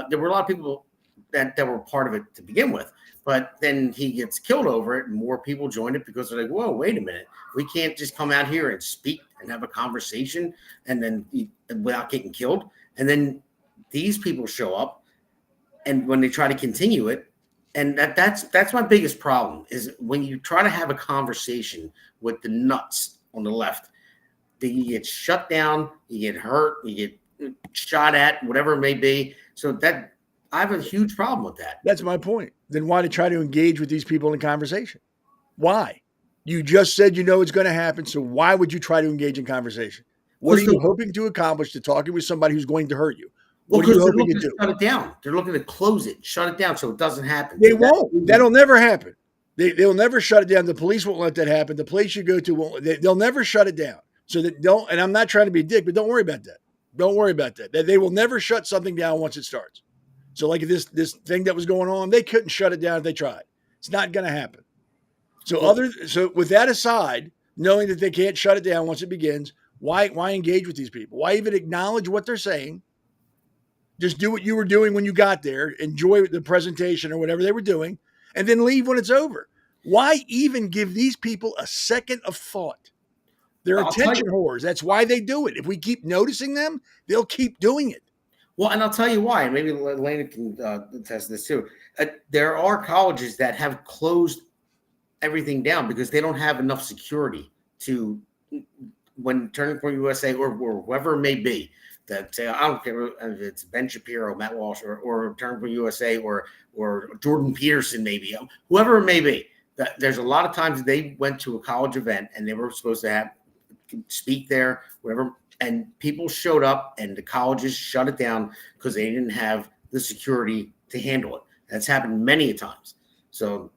There were a lot of people that were part of it to begin with. But then he gets killed over it, and more people joined it because they're like, whoa, wait a minute. We can't just come out here and speak and have a conversation and then without getting killed. And then these people show up, and when they try to continue it, and that's my biggest problem is when you try to have a conversation with the nuts on the left, you get shut down, you get hurt, you get shot at, whatever it may be. So that I have a huge problem with that.
That's my point. Then why to try to engage with these people in conversation? Why? You just said it's going to happen, so why would you try to engage in conversation? What are you hoping to accomplish to talking with somebody who's going to hurt you?
Well,
What are you
because they're
hoping
looking
to
to
do?
shut it down. They're looking to close it, shut it down so it doesn't happen.
They won't. That'll never happen. They'll never shut it down. The police won't let that happen. The place you go to won't. They'll never shut it down. So that don't. And I'm not trying to be a dick, but don't worry about that. Don't worry about that. They will never shut something down once it starts. So like this thing that was going on, they couldn't shut it down if they tried. It's not going to happen. So with that aside, knowing that they can't shut it down once it begins, why engage with these people? Why even acknowledge what they're saying? Just do what you were doing when you got there, enjoy the presentation or whatever they were doing, and then leave when it's over. Why even give these people a second of thought? They're attention whores. That's why they do it. If we keep noticing them, they'll keep doing it.
Well, and I'll tell you why, and maybe Elena can attest this too. There are colleges that have closed everything down because they don't have enough security to, when Turning Point USA or whoever it may be, that say, I don't care if it's Ben Shapiro, Matt Walsh, or Turning Point USA, or Jordan Peterson, maybe, whoever it may be. That there's a lot of times they went to a college event and they were supposed to speak there, whatever, and people showed up and the colleges shut it down because they didn't have the security to handle it. That's happened many times. So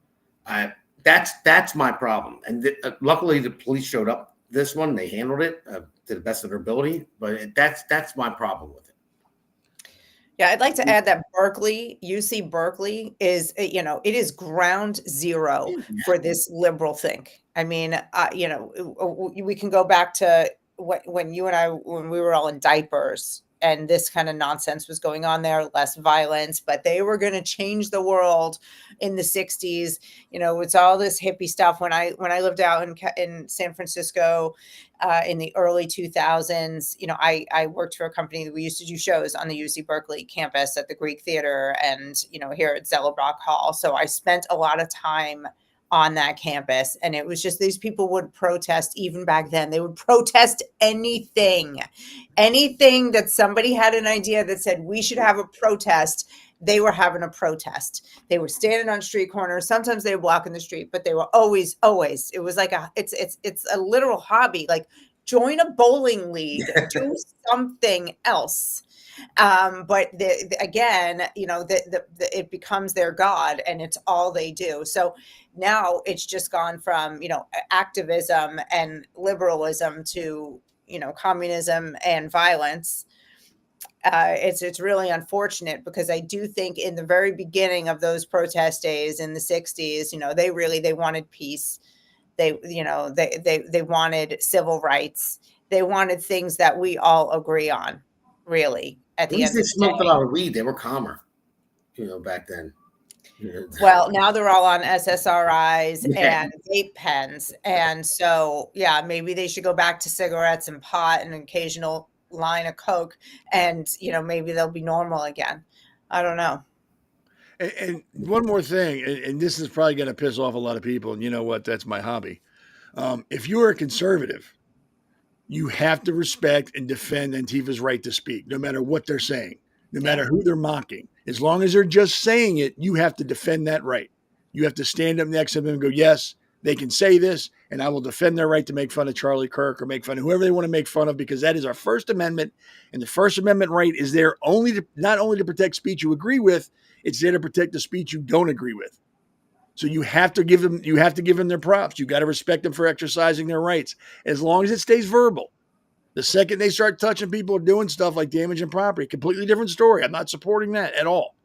that's my problem. And luckily the police showed up. This one, they handled it to the best of their ability, but that's my problem with it.
Yeah, I'd like to add that UC Berkeley is, it is ground zero for this liberal think. I mean, we can go back to when you and I, when we were all in diapers and this kind of nonsense was going on there, less violence, but they were going to change the world in the 60s. It's all this hippie stuff. When I lived out in San Francisco in the early 2000s, I worked for a company that we used to do shows on the UC Berkeley campus at the Greek Theater and, here at Zellerbach Hall. So I spent a lot of time on that campus. And it was just, these people would protest even back then. They would protest anything that somebody had an idea that said we should have a protest. They were having a protest. They were standing on street corners. Sometimes they were blocking the street, but they were always, it was like it's a literal hobby. Like, join a bowling league, do something else. But again, it becomes their God and it's all they do. So now it's just gone from, activism and liberalism to, communism and violence. It's really unfortunate because I do think in the very beginning of those protest days in the 60s, they wanted peace. They wanted civil rights. They wanted things that we all agree on, really. At the end of the day, they
smoked a lot of weed. They were calmer, back then.
Well, now they're all on SSRIs and vape pens. And so, maybe they should go back to cigarettes and pot and an occasional line of Coke and, maybe they'll be normal again. I don't know.
And one more thing, and this is probably going to piss off a lot of people. And you know what? That's my hobby. If you are a conservative, you have to respect and defend Antifa's right to speak, no matter what they're saying, no matter who they're mocking. As long as they're just saying it, you have to defend that right. You have to stand up next to them and go, yes, they can say this, and I will defend their right to make fun of Charlie Kirk or make fun of whoever they want to make fun of, because that is our First Amendment. And the First Amendment right is there not only to protect speech you agree with, it's there to protect the speech you don't agree with. So you have to give them their props. You got to respect them for exercising their rights. As long as it stays verbal. The second they start touching people or doing stuff like damaging property, completely different story. I'm not supporting that at all.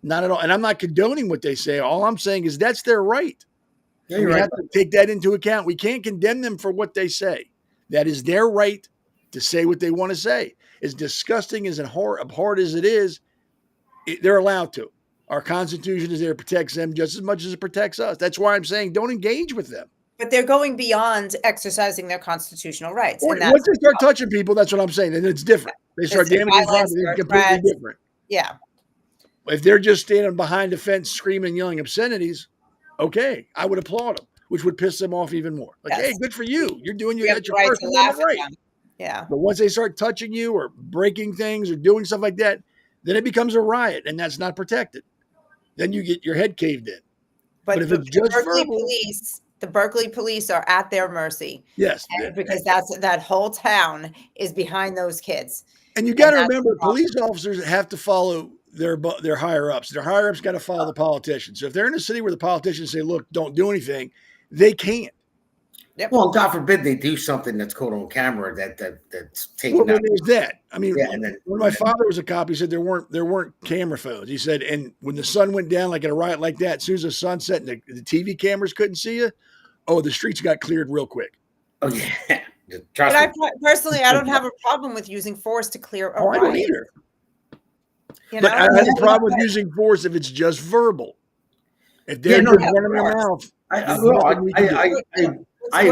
Not at all. And I'm not condoning what they say. All I'm saying is that's their right. Yeah, we have to take that into account. We can't condemn them for what they say. That is their right to say what they want to say. As disgusting as abhorrent as it is, they're allowed to. Our Constitution is there to protect them just as much as it protects us. That's why I'm saying don't engage with them.
But they're going beyond exercising their constitutional rights.
Once they start touching people, that's what I'm saying. Then it's different. They start damaging property. It's completely different.
Yeah.
If they're just standing behind a fence screaming and yelling obscenities, okay, I would applaud them, which would piss them off even more. Like, hey, good for you. You're doing your First Amendment right.
Yeah.
But once they start touching you or breaking things or doing stuff like that, then it becomes a riot, and that's not protected. Then you get your head caved in.
But
if it's just
Berkeley
verbal,
police The Berkeley police are at their mercy.
Yes.
Because that whole town is behind those kids.
And you got to remember, police officers have to follow their higher ups. Their higher ups got to follow the politicians. So if they're in a city where the politicians say, "Look, don't do anything," they can't.
Yep.
Well, God forbid they do something that's caught on camera that's taken out.
Well, there's that. I mean,
yeah, and then,
when my father was a cop, he said there weren't camera phones. He said, and when the sun went down, like at a riot like that, as soon as the sun set and the TV cameras couldn't see you, the streets got cleared real quick.
Oh yeah.
But I don't have a problem with using force to clear a riot.
I don't either. But I have a problem with using force if it's just verbal. If they're running their mouth,
we're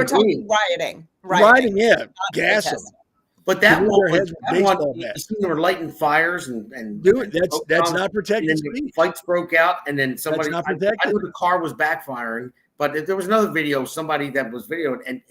talking rioting.
Rioting, yeah, gas them.
But that one, you see they were lighting fires and
do it. That's not protected
speech. Fights broke out, and then somebody. I knew the car was backfiring, but there was another video. Somebody that was videoed, and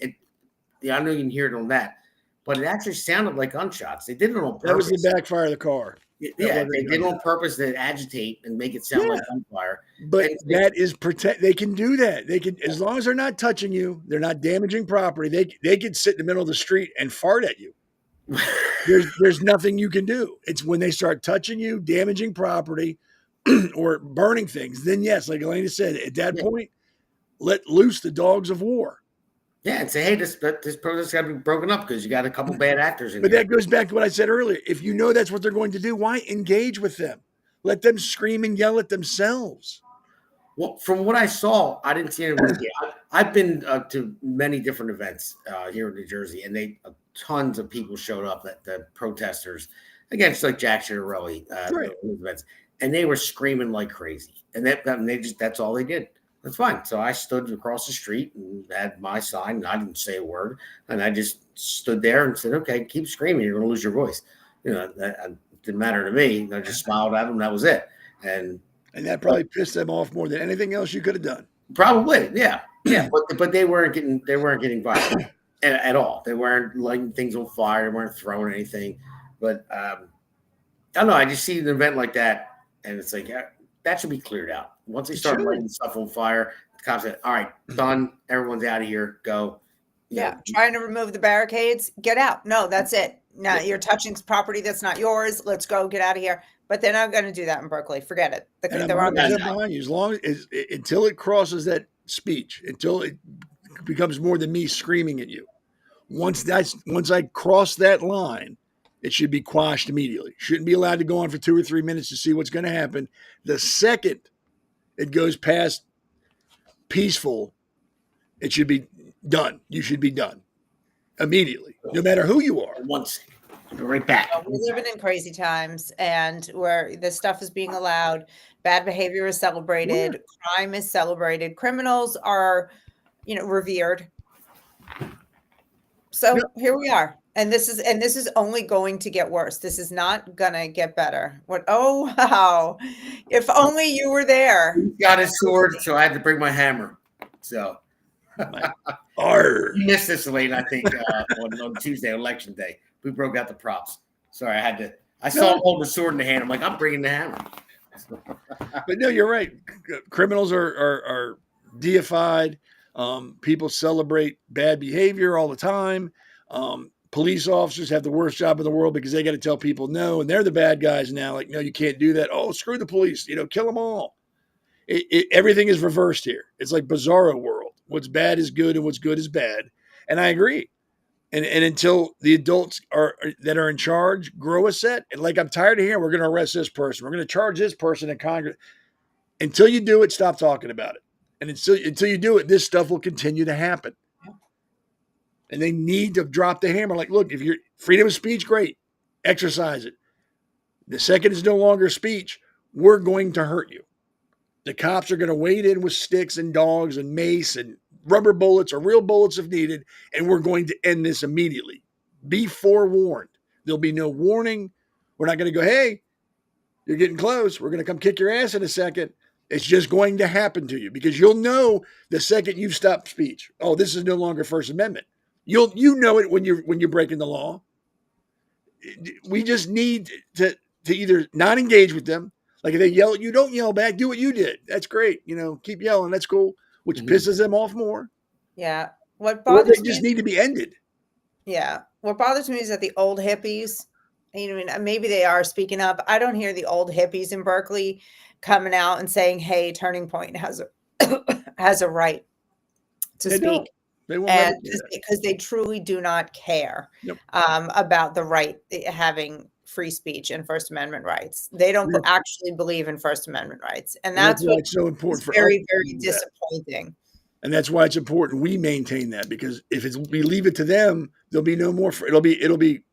I know you can hear it on that, but it actually sounded like gunshots. They did it on purpose.
That was the backfire of the car.
Yeah, they did it on purpose to agitate and make it sound like gunfire.
But that is protect. They can do that. They can, as long as they're not touching you, they're not damaging property. They can sit in the middle of the street and fart at you. There's nothing you can do. It's when they start touching you, damaging property, or burning things. Then yes, like Elena said, at that point, let loose the dogs of war.
Yeah, and say, hey, this protest got to be broken up because you got a couple bad actors in
But
here.
that goes back to what I said earlier. If you know that's what they're going to do, why engage with them? Let them scream and yell at themselves.
Well, from what I saw, I didn't see anyone. I've been to many different events here in New Jersey, and tons of people showed up at the protesters against like Jack Chiarelli events, and they were screaming like crazy. And that's all they did. That's fine. So I stood across the street and had my sign, and I didn't say a word. And I just stood there and said, okay, keep screaming. You're going to lose your voice. That didn't matter to me. I just smiled at them. That was it. And
that probably pissed them off more than anything else you could have done.
Probably. Yeah. Yeah. But they weren't getting violent at all. They weren't lighting things on fire. They weren't throwing anything. But I don't know. I just see an event like that, and it's like, that should be cleared out. Once they start lighting stuff on fire, the cops said, all right, done. Everyone's out of here. Go.
Trying to remove the barricades, get out. No, that's it. Now you're touching property that's not yours. Let's go, get out of here. But they're not going to do that in Berkeley. Forget it. They're on
behind you. As long as until it crosses that speech, until it becomes more than me screaming at you. Once I cross that line, it should be quashed immediately. Shouldn't be allowed to go on for 2 or 3 minutes to see what's going to happen. The second it goes past peaceful, it should be done. You should be done immediately, no matter who you are.
Once, right back.
We're living in crazy times, and where this stuff is being allowed, bad behavior is celebrated, crime is celebrated, criminals are, revered. So here we are. And this is only going to get worse. This is not gonna get better. Oh wow. If only you were there.
He got his sword, so I had to bring my hammer. So you missed this late, I think, on Tuesday, election day. We broke out the props. Sorry, I saw him hold the sword in the hand. I'm like, I'm bringing the hammer.
But no, you're right. Criminals are deified. People celebrate bad behavior all the time. Police officers have the worst job in the world because they got to tell people no, and they're the bad guys now. Like, no, you can't do that. Oh, screw the police. Kill them all. Everything is reversed here. It's like bizarro world. What's bad is good, and what's good is bad. And I agree. And until the adults that are in charge grow a set, and like I'm tired of hearing, we're going to arrest this person, we're going to charge this person in Congress. Until you do it, stop talking about it. And until you do it, this stuff will continue to happen. And they need to drop the hammer. Like, look, if you're freedom of speech, great, exercise it. The second is no longer speech, we're going to hurt you. The cops are going to wade in with sticks and dogs and mace and rubber bullets or real bullets if needed, and we're going to end this immediately. Be forewarned. There'll be no warning. We're not going to go, hey, you're getting close. We're going to come kick your ass in a second. It's just going to happen to you because you'll know the second you've stopped speech. Oh, this is no longer First Amendment. You know it when you're breaking the law. We just need to either not engage with them. Like if they yell at you, don't yell back. Do what you did. That's great. Keep yelling. That's cool. Which pisses them off more.
Yeah. What
Or they
bothers me
just
is,
need to be ended.
yeah, what bothers me is that the old hippies, maybe they are speaking up. I don't hear the old hippies in Berkeley coming out and saying, "Hey, Turning Point has a right to
They
speak."
don't. They won't
And
never do that.
because they truly do not care
Yep.
about the right having free speech and First Amendment rights. They don't
Yep.
actually believe in First Amendment rights, and
And that's
that's
why
what
it's so
is
important for us
very,
to
very
do that.
disappointing.
And that's why it's important we maintain that, because if we leave it to them, there'll be no more. It'll be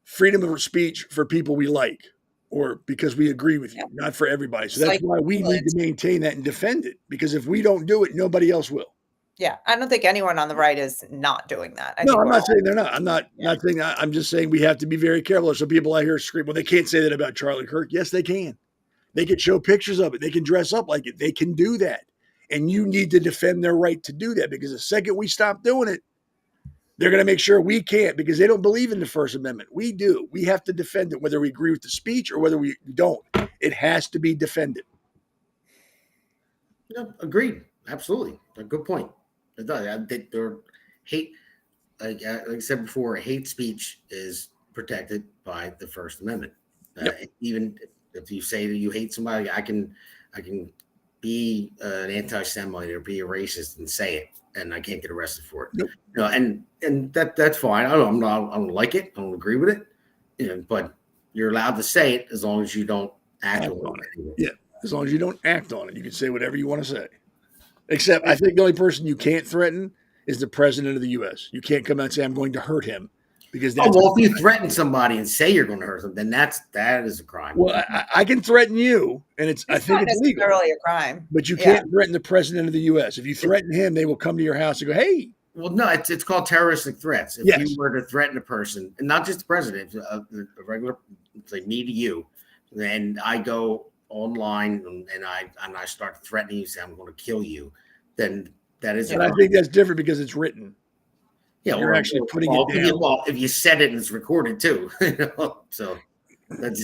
freedom of speech for people we like, or because we agree with you, not for everybody. So
It's
that's
like
why we need to maintain that and defend it. Because if we don't do it, nobody else will.
Yeah, I don't think anyone on the right is not doing that. I
No,
think
I'm
we're
not
all-
saying they're not. I'm not saying that. I'm just saying we have to be very careful. There's some people out here scream, well, they can't say that about Charlie Kirk. Yes, they can. They can show pictures of it. They can dress up like it. They can do that. And you need to defend their right to do that, because the second we stop doing it, they're going to make sure we can't, because they don't believe in the First Amendment. We do. We have to defend it, whether we agree with the speech or whether we don't. It has to be defended.
No, agreed. Absolutely. A good point. They're hate, like I said before, hate speech is protected by the First Amendment. Even if you say that you hate somebody, I can be an anti-Semite or be a racist and say it, and I can't get arrested for it.
Nope.
And that's fine. I don't like it. I don't agree with it. But you're allowed to say it as long as you don't act on it.
Yeah, as long as you don't act on it, you can say whatever you want to say. Except I think the only person you can't threaten is the president of the U.S. You can't come out and say, I'm going to hurt him, because that's
if you threaten somebody and say you're going to hurt them, then that is a crime.
Well, I can threaten you, and I think it's legal.
necessarily a crime.
But you can't threaten the president of the U.S. If you threaten him, they will come to your house and go, hey.
Well, no, it's called terroristic threats. If you were to threaten a person, and not just the president, a regular, like me to you, and I go online and I start threatening you, say I'm going to kill you, then that is.
And I think that's different because it's written.
Yeah,
you're actually putting it down.
If you said it and it's recorded too, so. That's,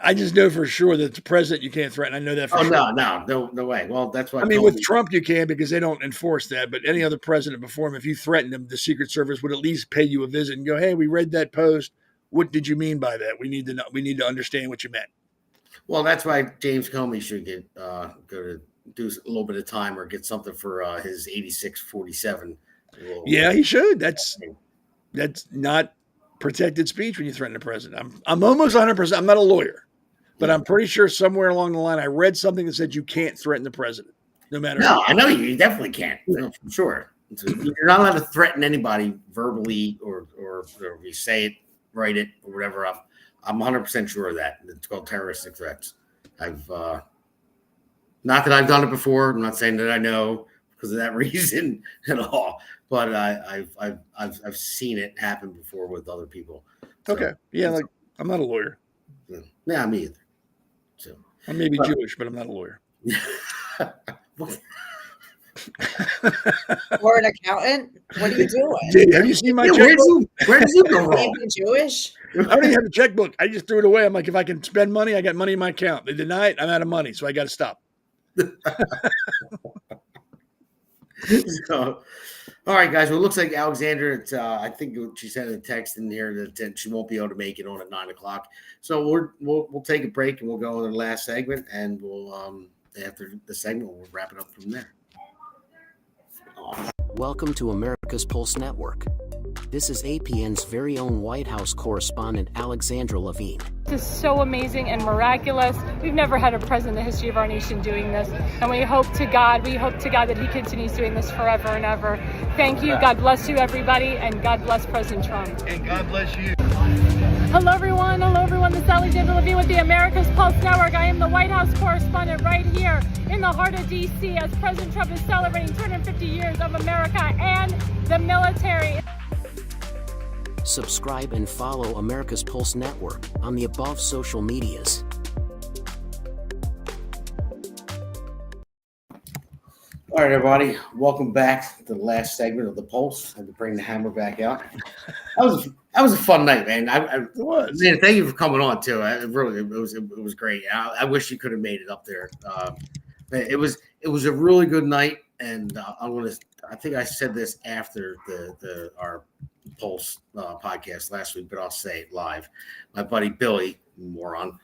I just know for sure that the president you can't threaten. I know that for sure.
No way. Well, that's what
I mean, with Trump you can, because they don't enforce that. But any other president before him, if you threatened him, the Secret Service would at least pay you a visit and go, "Hey, we read that post. What did you mean by that? We need to know. We need to understand what you meant."
Well, that's why James Comey should get go to do a little bit of time or get something for his 86-47.
Yeah, he should. That's not protected speech when you threaten the president. I'm almost 100%. I'm not a lawyer, but I'm pretty sure somewhere along the line I read something that said you can't threaten the president, no matter.
No, I know you definitely can't. No, for sure. You're not allowed to threaten anybody verbally or you say it, write it, or whatever. I'm 100% sure of that. It's called terroristic threats. I've not that I've done it before. I'm not saying that I know because of that reason at all. But I've seen it happen before with other people. So,
okay. Yeah, like I'm not a lawyer.
Yeah, me either. So
I may be Jewish, but I'm not a lawyer.
Or an accountant? What are you doing?
Dude, have you seen my checkbook?
Where did you go wrong?
Even Jewish?
I don't even have a checkbook. I just threw it away. I'm like, if I can spend money, I got money in my account. They deny it, I'm out of money, so I got to stop.
So, all right, guys. Well, it looks like Alexandra. I think she sent a text in here that she won't be able to make it on at 9:00. So we'll take a break and we'll go on the last segment, and we'll after the segment we'll wrap it up from there.
Welcome to America's Pulse Network. This is APN's very own White House correspondent, Alexandra Levine.
This is so amazing and miraculous. We've never had a president in the history of our nation doing this. And we hope to God that he continues doing this forever and ever. Thank you. God bless you, everybody. And God bless President Trump.
And God bless you.
Hello, everyone. This is Alexandra Levine with the America's Pulse Network. I am the White House correspondent right here in the heart of D.C. as President Trump is celebrating 250 years of America and the military.
Subscribe and follow America's Pulse Network on the above social medias.
All right, everybody. Welcome back to the last segment of the Pulse. I had to bring the hammer back out. That was a fun night, man.
It was.
Man, thank you for coming on too. It was great. I wish you could have made it up there. It it was a really good night, and I think I said this after our Pulse podcast last week, but I'll say it live. My buddy Billy, moron,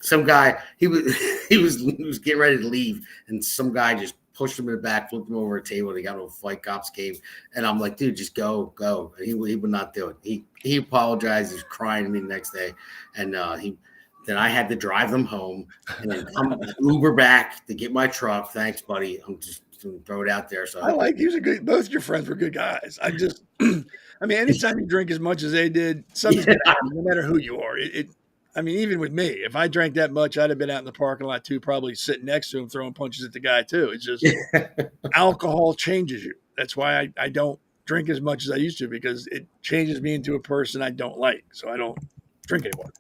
some guy he was getting ready to leave, and some guy just pushed him in the back, flipped him over a table, and he got into a fight. Cops came, and I'm like, dude, just go. And he would not do it. He apologized. He was crying to me the next day, and then I had to drive them home and then come Uber back to get my truck. Thanks, buddy. I'm just going to throw it out there. So
both your friends were good guys. I mean, anytime you drink as much as they did, something's going to happen, no matter who you are. I mean, even with me, if I drank that much, I'd have been out in the parking lot too, probably sitting next to him, throwing punches at the guy too. It's just alcohol changes you. That's why I don't drink as much as I used to, because it changes me into a person I don't like. So I don't drink anymore.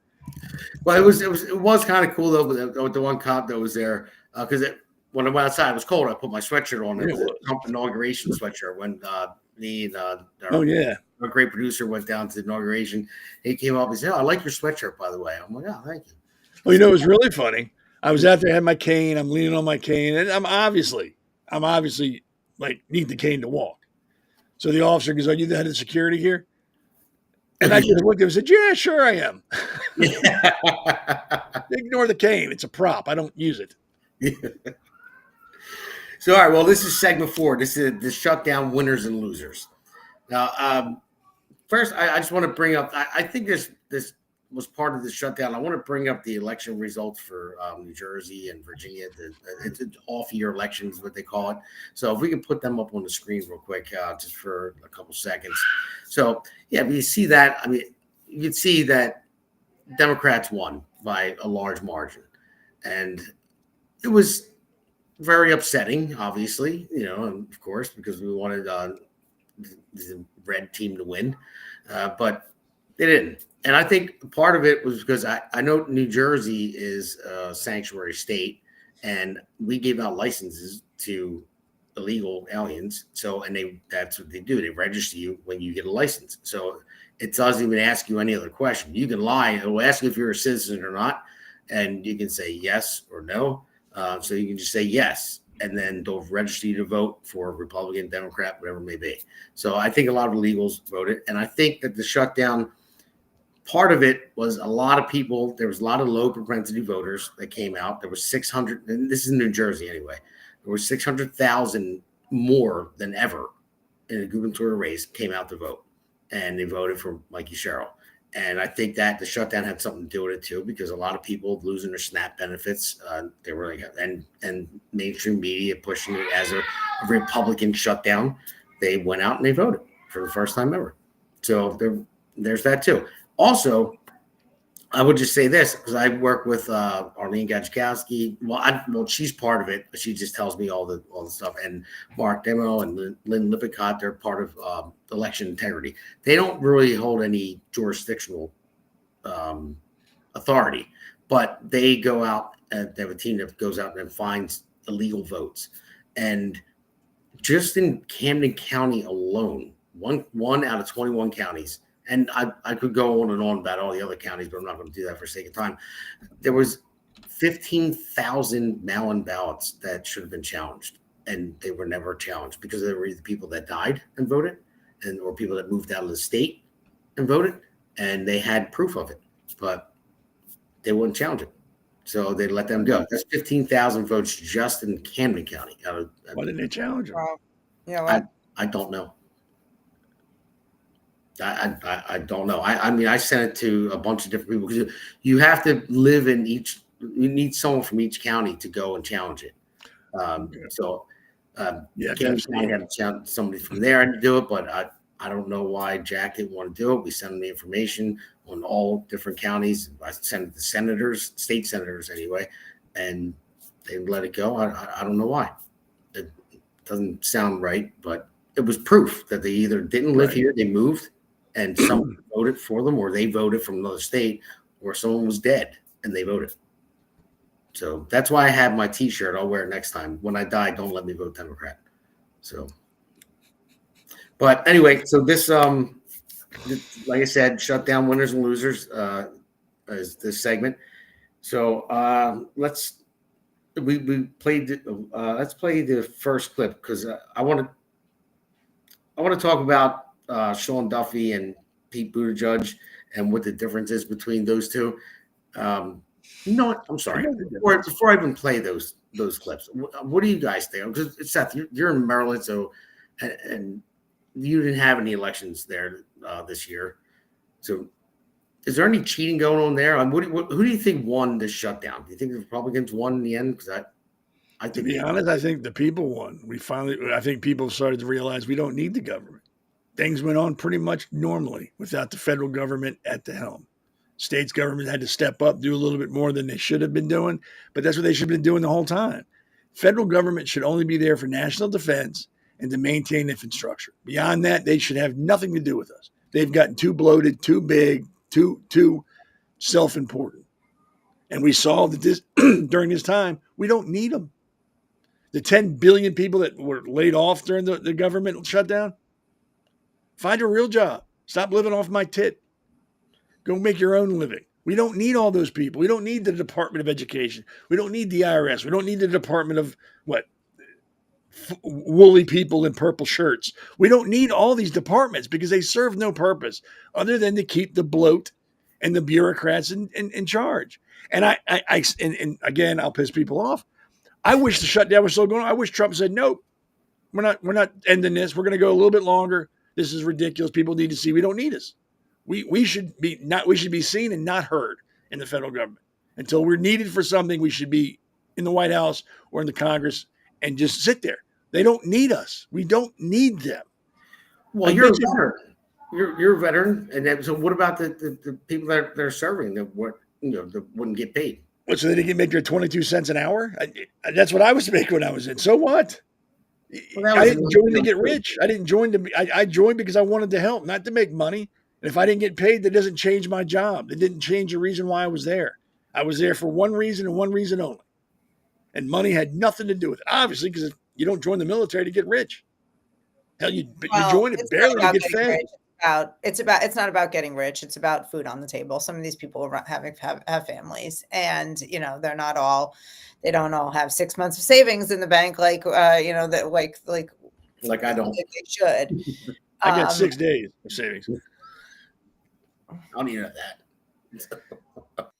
Well, it was kind of cool though with the one cop that was there, because when I went outside, it was cold. I put my sweatshirt on. It was a Trump inauguration sweatshirt. When me and our great producer went down to the inauguration, he came up and said, "Oh, I like your sweatshirt, by the way." I'm like, "Oh, thank you."
Well, it was really funny. I was out there, had my cane. I'm leaning on my cane, and I'm obviously like need the cane to walk. So the officer goes, "Are you the head of security here?" And I just looked at him and said, "Yeah, sure I am." Ignore the cane. It's a prop. I don't use it.
So, all right. Well, this is segment 4. This is the shutdown winners and losers. Now, first, I just want to bring up, I think this was part of the shutdown. I want to bring up the election results for New Jersey and Virginia. It's off-year elections, what they call it. So if we can put them up on the screen real quick, just for a couple seconds. So, yeah, but you see that. I mean, you can see that Democrats won by a large margin. And it was very upsetting, obviously, and of course, because we wanted the red team to win. But they didn't. And I think part of it was because I know New Jersey is a sanctuary state, and we gave out licenses to illegal aliens. So, and that's what they do. They register you when you get a license. So it doesn't even ask you any other question. You can lie. It will ask you if you're a citizen or not, and you can say yes or no. So you can just say yes, and then they'll register you to vote for Republican, Democrat, whatever it may be. So I think a lot of illegals voted, and I think that the shutdown, part of it was a lot of people. There was a lot of low propensity voters that came out. There was 600, and this is New Jersey anyway. There was 600,000 more than ever in a gubernatorial race came out to vote, and they voted for Mikey Sherrill. And I think that the shutdown had something to do with it too, because a lot of people losing their SNAP benefits, they were like, and mainstream media pushing it as a Republican shutdown. They went out and they voted for the first time ever. So there's that too. Also, I would just say this, because I work with Arlene Gajkowski. Well, she's part of it, but she just tells me all the stuff. And Mark Demo and Lynn Lippincott, they're part of election integrity. They don't really hold any jurisdictional authority, but they go out and they have a team that goes out and finds illegal votes. And just in Camden County alone, one out of 21 counties. And I could go on and on about all the other counties, but I'm not going to do that for sake of time. There was 15,000 mail-in ballots that should have been challenged, and they were never challenged because they were either people that died and voted, or people that moved out of the state and voted, and they had proof of it, but they wouldn't challenge it. So they let them go. That's 15,000 votes just in Camden County.
Why didn't they challenge them?
Yeah,
I don't know. I don't know. I mean, I sent it to a bunch of different people, because you have to live in each. You need someone from each county to go and challenge it. Kansas County had to challenge somebody from there to do it, but I don't know why Jack didn't want to do it. We sent him the information on all different counties. I sent it to senators, state senators anyway, and they let it go. I don't know why. It doesn't sound right, but it was proof that they either didn't live here, they moved, and someone voted for them, or they voted from another state, or someone was dead and they voted. So that's why I have my T-shirt. I'll wear it next time. When I die, don't let me vote Democrat. So, but anyway, so this, like I said, shutdown winners and losers is this segment. So let's play the first clip because I want to talk about Sean Duffy and Pete Buttigieg and what the difference is between those two. I'm sorry. Before I even play those clips, what do you guys think? Because Seth, you're in Maryland, so and you didn't have any elections there this year. So, is there any cheating going on there? Who do you think won this shutdown? Do you think the Republicans won in the end? Because I think,
to be honest, I think the people won. I think people started to realize we don't need the government. Things went on pretty much normally without the federal government at the helm. States government had to step up, do a little bit more than they should have been doing, but that's what they should have been doing the whole time. Federal government should only be there for national defense and to maintain infrastructure. Beyond that, they should have nothing to do with us. They've gotten too bloated, too big, too self-important. And we saw that this during this time, we don't need them. The 10 billion people that were laid off during the government shutdown, find a real job. Stop living off my tit. Go make your own living. We don't need all those people. We don't need the Department of Education. We don't need the IRS. We don't need the Department of woolly people in purple shirts. We don't need all these departments because they serve no purpose other than to keep the bloat and the bureaucrats in charge. And and again, I'll piss people off. I wish the shutdown was still going on. I wish Trump said, nope, we're not ending this. We're going to go a little bit longer. This is ridiculous. People need to see we don't need us. We should be seen and not heard in the federal government. Until we're needed for something, we should be in the White House or in the Congress and just sit there. They don't need us. We don't need them.
Well, you're a veteran. You're a veteran, and then, so what about the people that are serving that wouldn't get paid?
What, so they can make their 22 cents an hour? That's what I was making when I was in. So what? Well, I didn't join to get rich. I didn't join I joined because I wanted to help, not to make money. And if I didn't get paid, that doesn't change my job. It didn't change the reason why I was there. I was there for one reason and one reason only. And money had nothing to do with it. Obviously, because you don't join the military to get rich. Hell, you join it barely to get fed.
It's not about getting rich. It's about food on the table. Some of these people have families, and they don't all have 6 months of savings in the bank like I don't. They should.
I got 6 days of savings.
I don't even know that.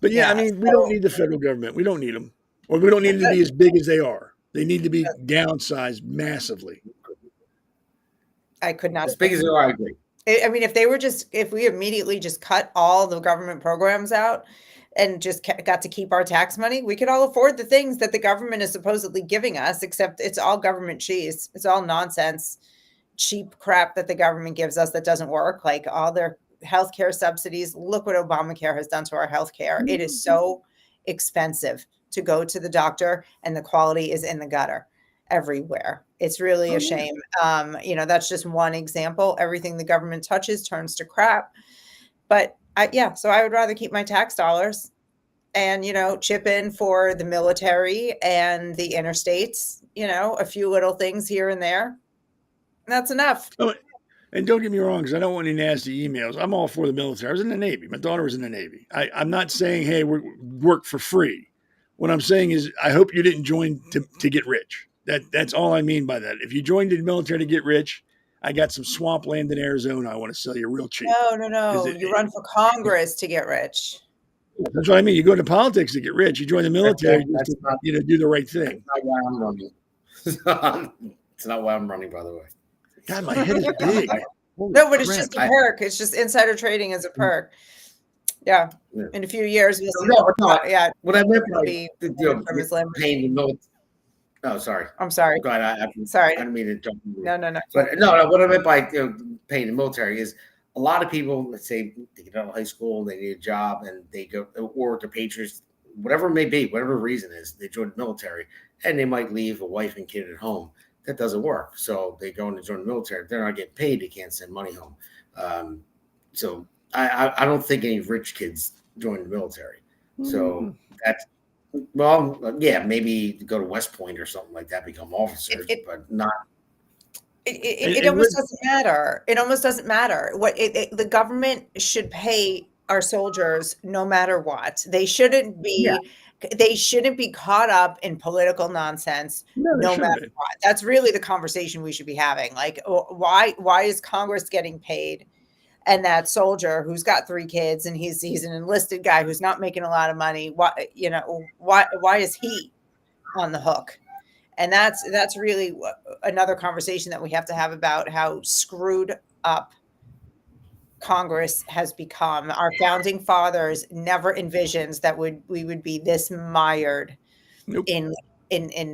But yeah, I mean, we don't need the federal government. We don't need them, or we don't need them to be as big as they are. They need to be downsized massively.
I could not.
As big as they are, I agree.
I mean, if we immediately just cut all the government programs out and just got to keep our tax money, we could all afford the things that the government is supposedly giving us, except it's all government cheese. It's all nonsense, cheap crap that the government gives us that doesn't work, like all their healthcare subsidies. Look what Obamacare has done to our healthcare. It is so expensive to go to the doctor, and the quality is in the gutter everywhere. It's really a shame. That's just one example. Everything the government touches turns to crap. But so I would rather keep my tax dollars and, chip in for the military and the interstates, a few little things here and there. That's enough.
Oh, and don't get me wrong, because I don't want any nasty emails. I'm all for the military. I was in the Navy. My daughter was in the Navy. I'm not saying, hey, we work for free. What I'm saying is I hope you didn't join to get rich. That's all I mean by that. If you joined the military to get rich, I got some swampland in Arizona I want to sell you real cheap.
No. You run for Congress to get rich.
That's what I mean. You go into politics to get rich. You join the military to do the right thing.
That's not why I'm running. It's not why I'm running, by the way.
God, my head is big.
No, but it's just a perk. It's just insider trading as a perk. Yeah. In a few years, we'll see.
What I meant by paying the military. Oh, sorry.
I'm sorry.
Go ahead.
Sorry.
I didn't mean to jump.
No.
But no. What I meant by paying the military is a lot of people, let's say they get out of high school, they need a job, and they go, or the Patriots, whatever it may be, whatever the reason is, they join the military, and they might leave a wife and kid at home. That doesn't work. So they go and join the military. If they're not getting paid, they can't send money home. So I don't think any rich kids join the military. So that's, maybe go to West Point or something like that, become officers, but not.
It almost doesn't matter. It almost doesn't matter. The government should pay our soldiers no matter what. They shouldn't be caught up in political nonsense no matter what. That's really the conversation we should be having. Like, why is Congress getting paid? And that soldier who's got 3 kids and he's an enlisted guy who's not making a lot of money, why is he on the hook? And that's really another conversation that we have to have about how screwed up Congress has become. Our founding fathers never envisioned that we would be this mired in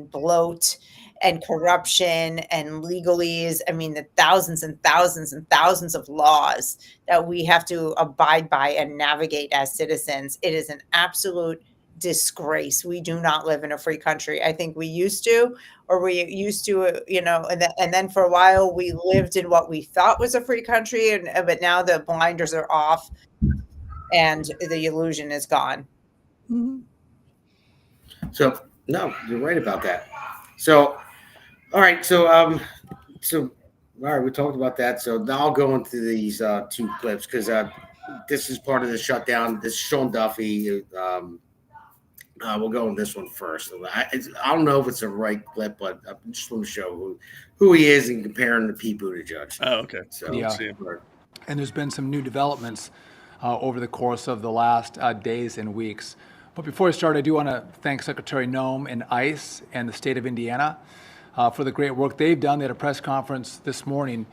bloat and corruption and legalese. I mean, the thousands and thousands and thousands of laws that we have to abide by and navigate as citizens. It is an absolute disgrace. We do not live in a free country. I think we used to, and then for a while we lived in what we thought was a free country, but now the blinders are off and the illusion is gone.
Mm-hmm. So no, you're right about that. So, all right. So, all right, we talked about that. So now I'll go into these 2 clips because this is part of the shutdown. This is Sean Duffy. We'll go on this one first. I don't know if it's a right clip, but I just want to show who he is and compare him to Pete Buttigieg.
Oh, okay.
So, yeah. And there's been some new developments over the course of the last days and weeks. But before I start, I do want to thank Secretary Noem and ICE and the state of Indiana for the great work they've done. They had a press conference this morning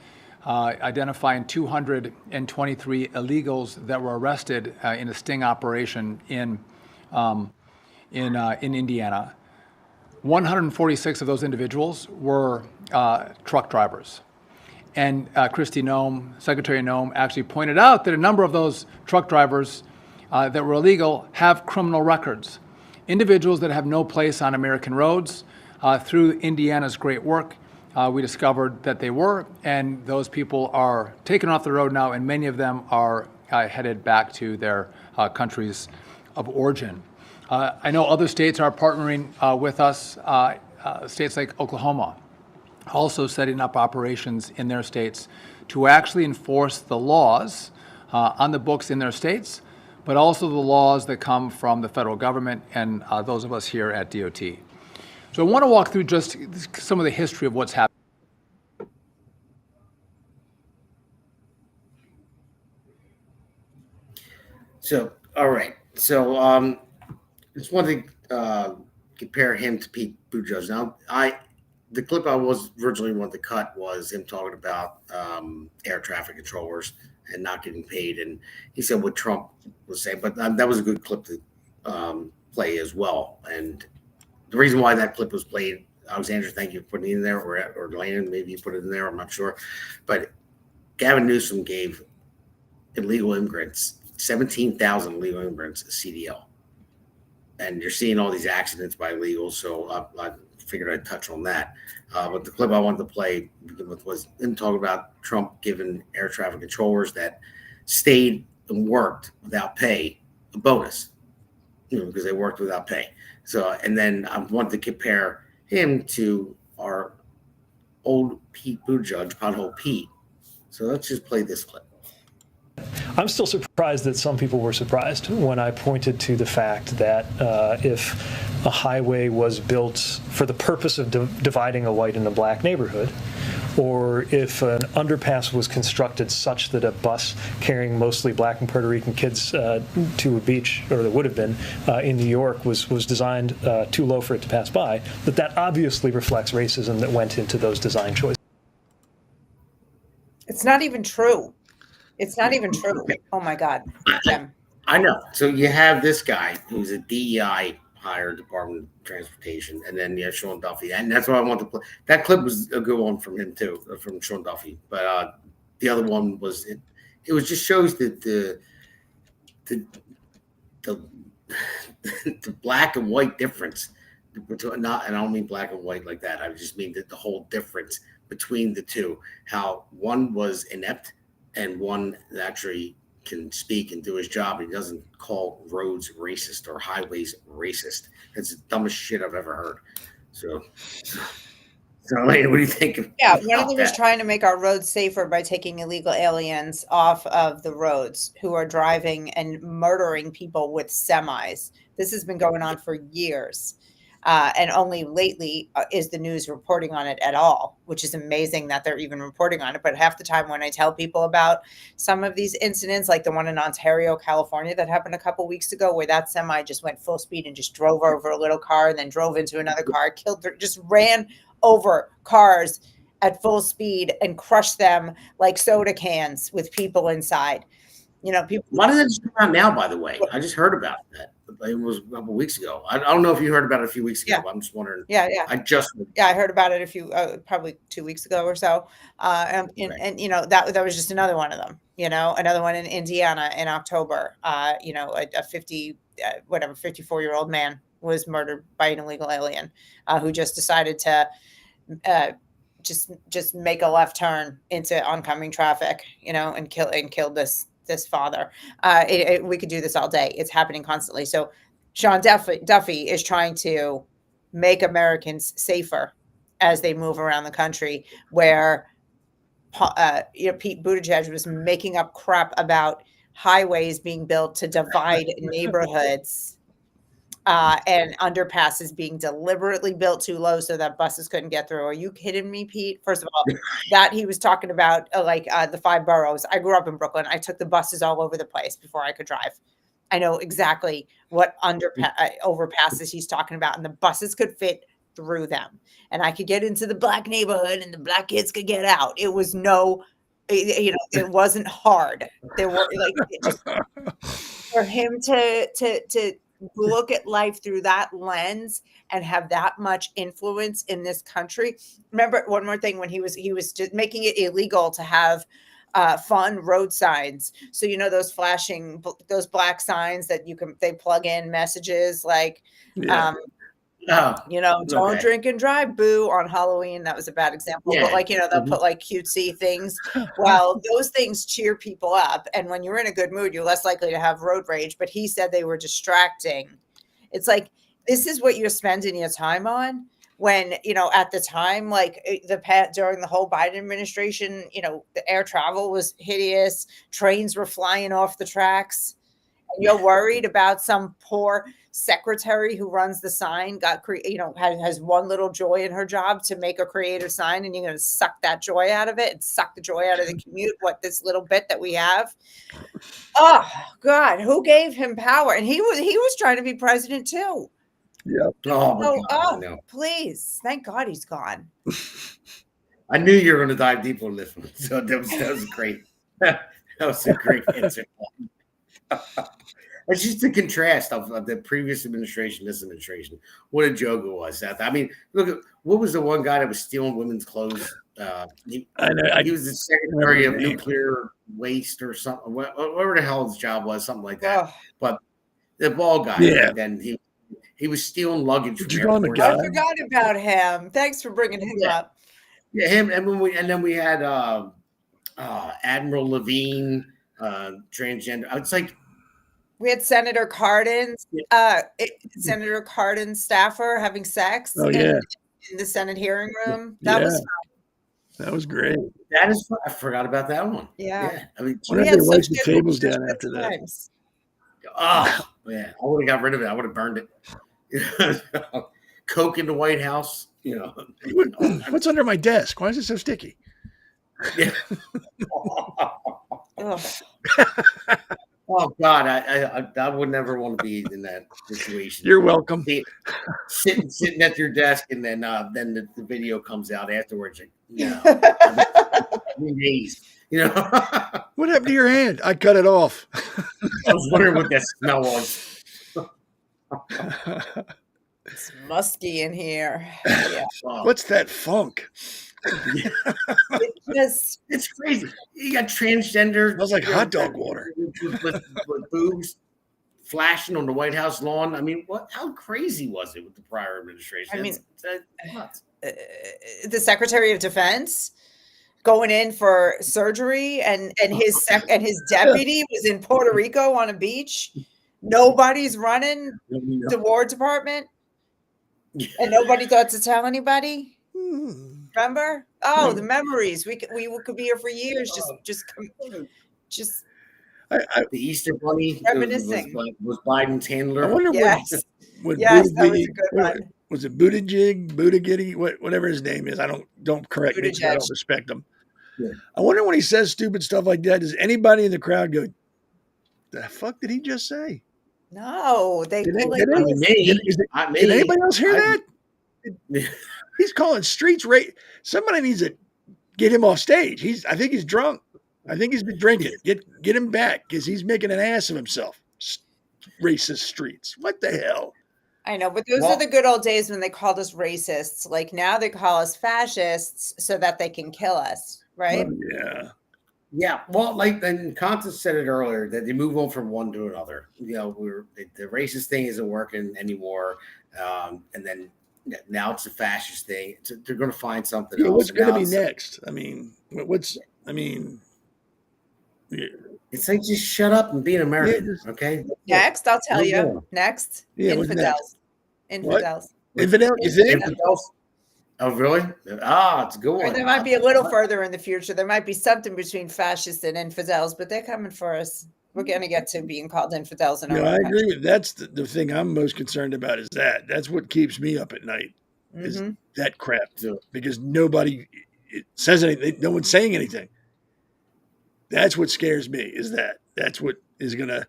identifying 223 illegals that were arrested in a sting operation in Indiana. 146 of those individuals were truck drivers. And Secretary Noem actually pointed out that a number of those truck drivers that were illegal have criminal records. Individuals that have no place on American roads. Through Indiana's great work, we discovered that they were, and those people are taken off the road now, and many of them are headed back to their countries of origin. I know other states are partnering with us, states like Oklahoma, also setting up operations in their states to actually enforce the laws on the books in their states, but also the laws that come from the federal government and those of us here at DOT. So I want to walk through just some of the history of what's happened.
So, all right. So, I just wanted to compare him to Pete Buttigieg. Now, the clip I was originally wanted to cut was him talking about air traffic controllers and not getting paid, and he said what Trump was saying. But that was a good clip to play as well. And the reason why that clip was played, Alexandra, thank you for putting it in there, or Landon, maybe you put it in there, I'm not sure. But Gavin Newsom gave illegal immigrants, 17,000 illegal immigrants, a CDL. And you're seeing all these accidents by illegals, so I figured I'd touch on that. But the clip I wanted to play was him talking about Trump giving air traffic controllers that stayed and worked without pay a bonus, because they worked without pay. So, and then I wanted to compare him to our old Pete Buttigieg, Pothole Pete. So let's just play this clip.
I'm still surprised that some people were surprised when I pointed to the fact that if a highway was built for the purpose of dividing a white and a black neighborhood, or if an underpass was constructed such that a bus carrying mostly black and Puerto Rican kids to a beach, or that would have been in New York, was designed too low for it to pass by, that obviously reflects racism that went into those design choices.
It's not even true. It's not even true. Oh my God, Jim.
I know. So you have this guy who's a DEI hired, Department of Transportation, and then Sean Duffy, and that's why I want to play. That clip was a good one from him too, from Sean Duffy. But the other one was it was just shows that the black and white difference. And I don't mean black and white like that. I just mean that the whole difference between the two. How one was inept. And one actually can speak and do his job. He doesn't call roads racist or highways racist. It's the dumbest shit I've ever heard. So So, Elena, what do you think?
Yeah, one of
about
them was
that?
trying to make our roads safer by taking illegal aliens off of the roads who are driving and murdering people with semis. This has been going on for years. And only lately is the news reporting on it at all, which is amazing that they're even reporting on it. But half the time when I tell people about some of these incidents, like the one in Ontario, California, that happened a couple weeks ago, where that semi just went full speed and just drove over a little car and then drove into another car, just ran over cars at full speed and crushed them like soda cans with people inside. You know, people.
Why does that just come out now, by the way? I just heard about that. It was a couple weeks ago. I don't know if you heard about it a few weeks ago, but I'm just wondering.
Yeah.
I
I heard about it probably 2 weeks ago or so. And you know, that was just another one of them, you know, another one in Indiana in October. You know, a 54-year-old man was murdered by an illegal alien who just decided to just make a left turn into oncoming traffic, you know, and killed this father. We could do this all day. It's happening constantly. So Sean Duffy is trying to make Americans safer as they move around the country, where you know, Pete Buttigieg was making up crap about highways being built to divide neighborhoods. And underpasses being deliberately built too low so that buses couldn't get through. Are you kidding me, Pete? First of all, that he was talking about the 5 boroughs. I grew up in Brooklyn. I took the buses all over the place before I could drive. I know exactly what overpasses he's talking about, and the buses could fit through them. And I could get into the black neighborhood, and the black kids could get out. It was it wasn't hard. There were for him to look at life through that lens and have that much influence in this country. Remember one more thing, when he was just making it illegal to have fun road signs. So, you know, those black signs that they plug in messages like, you know, don't drink and drive, boo, on Halloween. That was a bad example, but you know, they'll put cutesy things. Well, those things cheer people up. And when you're in a good mood, you're less likely to have road rage. But he said they were distracting. It's like, this is what you're spending your time on, when, you know, at the time, during the whole Biden administration, you know, the air travel was hideous. Trains were flying off the tracks. And you're worried about some poor secretary who runs the sign has one little joy in her job to make a creative sign, and you're going to suck that joy out of it and suck the joy out of the commute, this little bit that we have. Oh God, who gave him power? And he was trying to be president too.
Yeah.
Please, thank God he's gone.
I knew you were going to dive deeper on this one, so that was great. That was a great answer. It's just a contrast of the previous administration, this administration. What a joke it was, Seth. I mean, look at what was the one guy that was stealing women's clothes? He was the secretary of nuclear waste or something. Whatever the hell his job was, something like that. But the bald guy, then he was stealing luggage from airports.
I forgot about him. Thanks for bringing him up.
Yeah, him, and then we had Admiral Levine, transgender. It's like.
We had Senator Cardin's staffer having sex in the Senate hearing room. That was
great.
That is, I forgot about that one.
Yeah.
I mean,
why did they wipe the tables down after that?
Oh man, I would have got rid of it. I would have burned it. Coke in the White House. You know,
what's under my desk? Why is it so sticky?
Yeah. Oh God, I would never want to be in that situation.
You're welcome.
Sitting at your desk, and then the video comes out afterwards. You know,
what happened to your hand? I cut it off.
I was wondering what that smell was.
It's musky in here. Yeah.
What's that funk?
It's crazy. You got transgender.
Smells like hot dog water.
With boobs flashing on the White House lawn. I mean, how crazy was it with the prior administration?
I mean, the Secretary of Defense going in for surgery, and his deputy was in Puerto Rico on a beach. Nobody's running the War Department, and nobody thought to tell anybody. Remember? Oh, the memories. We could be here for years. Just.
The Easter Bunny
Reminiscing.
was Biden's handler.
I wonder
Yes.
what
Yes, that was a
Buttigieg,
good one.
was it Buttigieg, whatever his name is. I don't correct me 'cause I don't
Buttigieg.
respect him.
Yeah.
I wonder when he says stupid stuff like that, does anybody in the crowd go, the fuck did he just say?
No, they
Did
go like
anybody-
this.
did anybody else hear that? He's calling streets rape. Somebody needs to get him off stage. I think he's drunk. I think he's been drinking. Get him back because he's making an ass of himself. Racist streets. What the hell?
I know, but those are the good old days when they called us racists. Like now they call us fascists so that they can kill us, right?
Yeah.
Yeah, well, and Constance said it earlier that they move on from one to another. You know, the racist thing isn't working anymore, and then now it's a fascist thing. They're going to find something else.
What's going to be next? I mean,
it's like just shut up and be an American, okay?
Next, I'll tell you.
Yeah.
Next,
what's
infidels.
next?
Infidels.
Infidel? You think?
Infidels? Oh, really? It's a good one.
Or there might be a little further in the future. There might be something between fascists and infidels, but they're coming for us. We're going to get to being called infidels in our
I
country.
agree with that's the thing I'm most concerned about is that. That's what keeps me up at night. Is that crap because nobody says anything. No one's saying anything. That's what scares me. That's what gonna.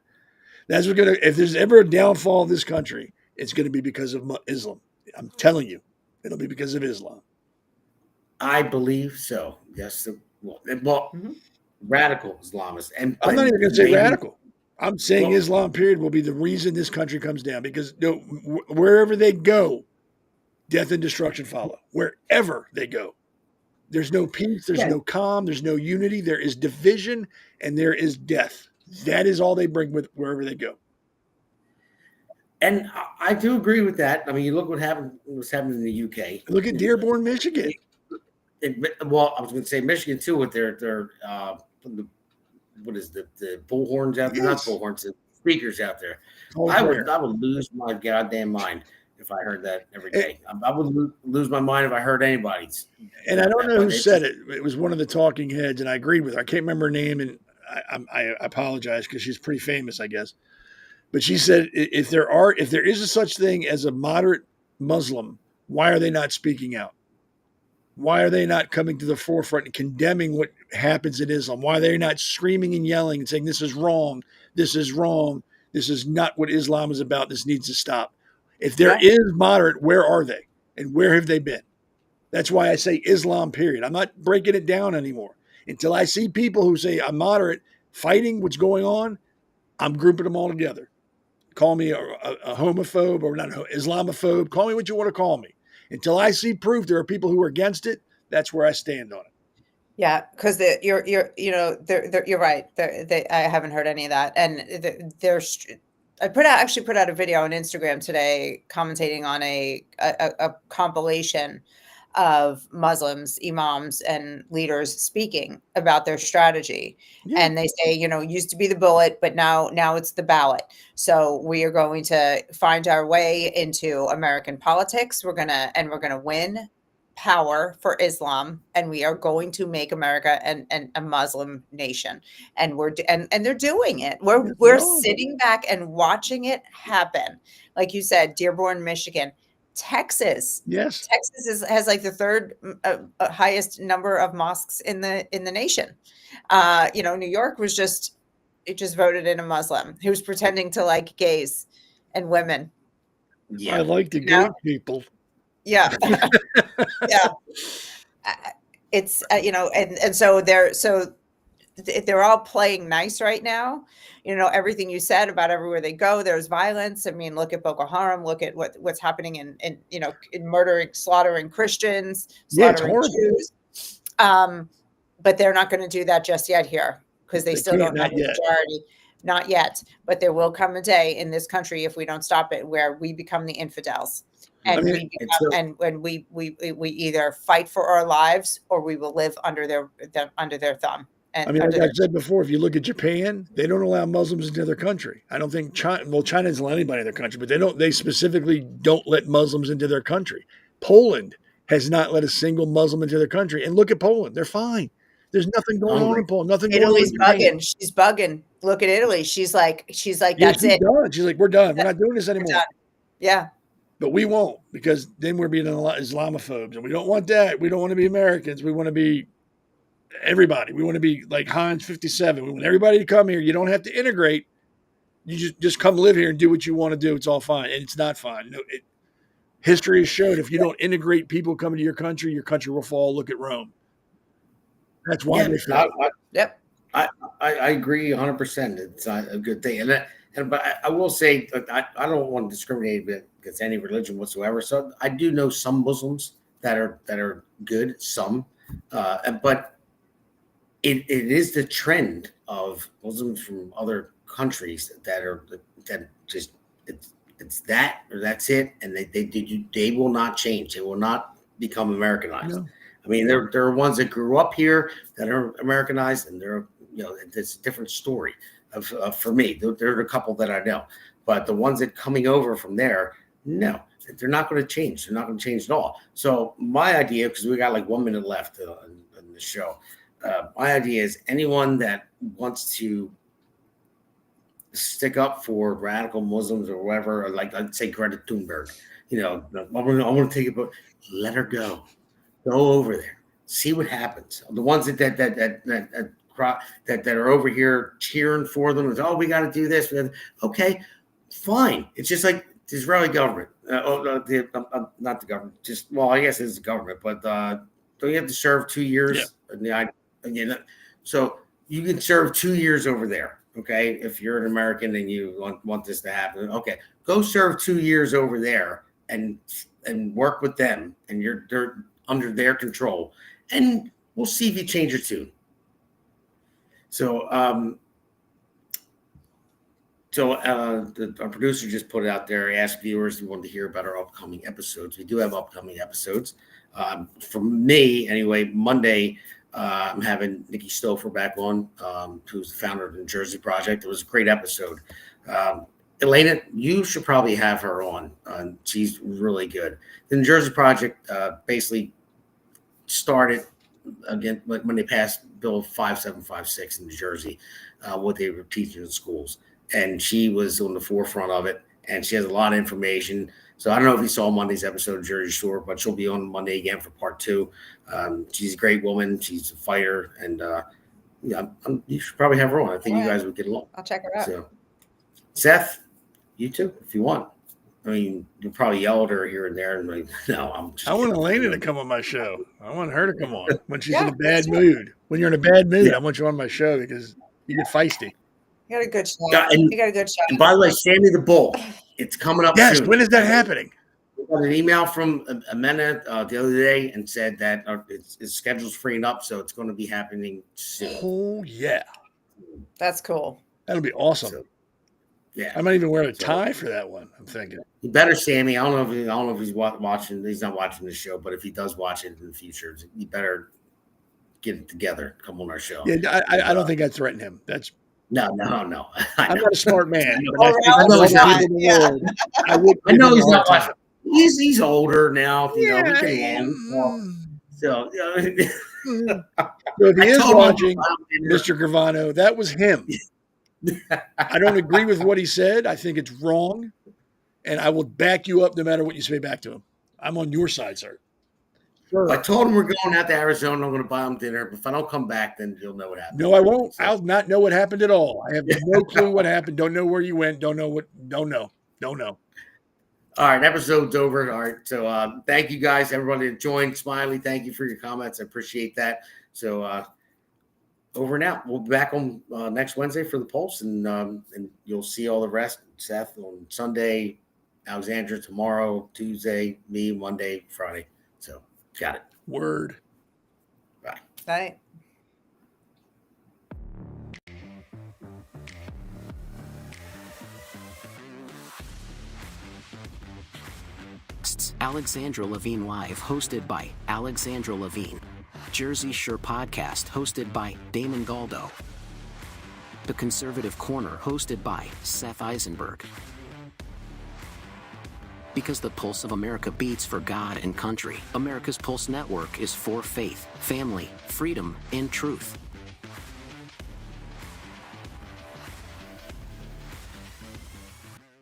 If there's ever a downfall of this country, it's going to be because of Islam. I'm telling you, it'll be because of Islam.
I believe so. Yes. Radical Islamists. And
I'm not even going to say radical. I'm saying Islam. Period will be the reason this country comes down because wherever they go, death and destruction follow. Wherever they go. There's no peace, there's no calm, there's no unity, there is division, and there is death. That is all they bring with wherever they go.
And I do agree with that. I mean, you look what's happening in the UK.
Look at Dearborn, Michigan.
I was going to say Michigan too with their what is the bullhorns out there?
Yes.
Not bullhorns, the speakers out there. I would lose my goddamn mind if I heard that every day. I would lose my mind if I heard anybody's.
And I don't know who said it. It was one of the talking heads, and I agreed with her. I can't remember her name, and I apologize because she's pretty famous, I guess. But she said, if there is a such thing as a moderate Muslim, why are they not speaking out? Why are they not coming to the forefront and condemning what happens in Islam? Why are they not screaming and yelling and saying, this is wrong, this is wrong, this is not what Islam is about, this needs to stop? If there is moderate, where are they? And where have they been? That's why I say Islam, period. I'm not breaking it down anymore. Until I see people who say I'm moderate fighting what's going on, I'm grouping them all together. Call me a homophobe or not Islamophobe. Call me what you want to call me. Until I see proof there are people who are against it, that's where I stand on it.
Yeah, because you're right. I haven't heard any of that, and I actually put out a video on Instagram today commentating on a compilation of Muslims, imams, and leaders speaking about their strategy. Yeah. And they say, used to be the bullet, but now it's the ballot. So we are going to find our way into American politics. We're gonna win power for Islam, and we are going to make America a Muslim nation. And they're doing it. We're sitting back and watching it happen. Like you said, Dearborn, Michigan. Texas.
Yes.
Texas has like the third highest number of mosques in the nation. New York just voted in a Muslim who was pretending to like gays and women.
Yeah. I like the gay people.
Yeah. Yeah. It's and so they're all playing nice right now. Everything you said about everywhere they go, there's violence. I mean, look at Boko Haram. Look at what's happening in murdering, slaughtering Christians, slaughtering Jews. But they're not going to do that just yet here because they still don't have a majority. Not yet, but there will come a day in this country if we don't stop it where we become the infidels, and we either fight for our lives or we will live under their thumb.
Like I said before, if you look at Japan, they don't allow Muslims into their country. I don't think China doesn't let anybody in their country, but they specifically don't let Muslims into their country. Poland has not let a single Muslim into their country. And look at Poland. They're fine. There's nothing going on in Poland. Nothing
Italy's
going on.
bugging. She's bugging. Look at Italy. She's like,
Yeah,
that's
she's
it.
done. She's like, we're done. We're not doing this anymore.
Yeah.
But we won't, because then we're being Islamophobes. And we don't want that. We don't want to be Americans. We want to be everybody. We want to be like Hans 57. We want everybody to come here. You don't have to integrate. You just come live here and do what you want to do. It's all fine. And it's not fine. No, history has shown if you don't integrate people coming to your country will fall. Look at Rome. That's why they fail.
Yep.
I agree 100%. It's a good thing. But I will say that I don't want to discriminate against any religion whatsoever. So I do know some Muslims that are good, some, but it is the trend of Muslims from other countries that just it's that or that's it, and they will not change. They will not become Americanized. No. I mean, there are ones that grew up here that are Americanized, and it's a different story. For me, there are a couple that I know, but the ones that coming over from there, no, they're not going to change. They're not going to change at all. So my idea, because we got like 1 minute left in the show, my idea is anyone that wants to stick up for radical Muslims or whatever, like I'd say Greta Thunberg, I want to take it, but let her go. Go over there, see what happens. The ones that are over here cheering for them is, oh, we got to do this. Okay, fine. It's just like the Israeli government. Not the government. I guess it's the government, but don't you have to serve 2 years? Yeah. So you can serve 2 years over there. Okay, if you're an American and you want this to happen, okay, go serve 2 years over there and work with them, and they're under their control, and we'll see if you change your tune. So, our producer just put it out there. He asked viewers who wanted to hear about our upcoming episodes. We do have upcoming episodes. For me, anyway, Monday, I'm having Nikki Stouffer back on, who's the founder of the New Jersey Project. It was a great episode. Elena, you should probably have her on. She's really good. The New Jersey Project basically started again when they passed Bill 5756 in New Jersey, what they were teaching in schools, and she was on the forefront of it. And she has a lot of information. So I don't know if you saw Monday's episode of Jersey Shore, but she'll be on Monday again for part 2. She's a great woman. She's a fighter, and you should probably have her on. I think you guys would get along.
I'll check her out.
So, Seth, you too, if you want. I mean, you probably yell at her here and there, and like, no,
I want Elena to come on my show. I want her to come on when she's in a bad mood. When you're in a bad mood, I want you on my show because you get feisty.
You got a good show.
You got a good show. And by the way, Sammy the Bull, it's coming up soon.
Yes, when is that happening?
We got an email from Amena the other day and said that his schedule's freeing up, so it's going to be happening soon.
Oh, yeah.
That's cool.
That'll be awesome.
So, yeah,
I might even wear a tie for that one. I'm thinking.
You better, Sammy. I don't know if he's watching. He's not watching the show, but if he does watch it in the future, you better get it together. Come on our show.
Yeah, I don't think I threaten him. That's
no.
I'm not a smart man.
I know he's not. I know he's not watching. He's older now. You know, he can. So
if he is watching, Mr. Gravano, that was him. I don't agree with what he said. I think it's wrong, and I will back you up no matter what you say back to him. I'm on your side, sir.
Sure. I told him we're going out to Arizona. I'm going to buy him dinner. But if I don't come back, then you'll know what happened.
No, I won't. So. I'll not know what happened at all. I have no clue what happened. Don't know where you went. Don't know. All
right, episode's over. All right, so thank you guys, everybody that joined. Smiley, thank you for your comments. I appreciate that. So over and out. We'll be back on next Wednesday for the Pulse, and you'll see all the rest. Seth on Sunday, Alexandra tomorrow, Tuesday, me Monday, Friday. So got it.
Word.
Bye.
Bye.
Alexandra Levine Live, hosted by Alexandra Levine. Jersey Shore Podcast, hosted by Damon Galdo. The Conservative Corner, hosted by Seth Eisenberg. Because the pulse of America beats for God and country. America's Pulse Network is for faith, family, freedom, and truth.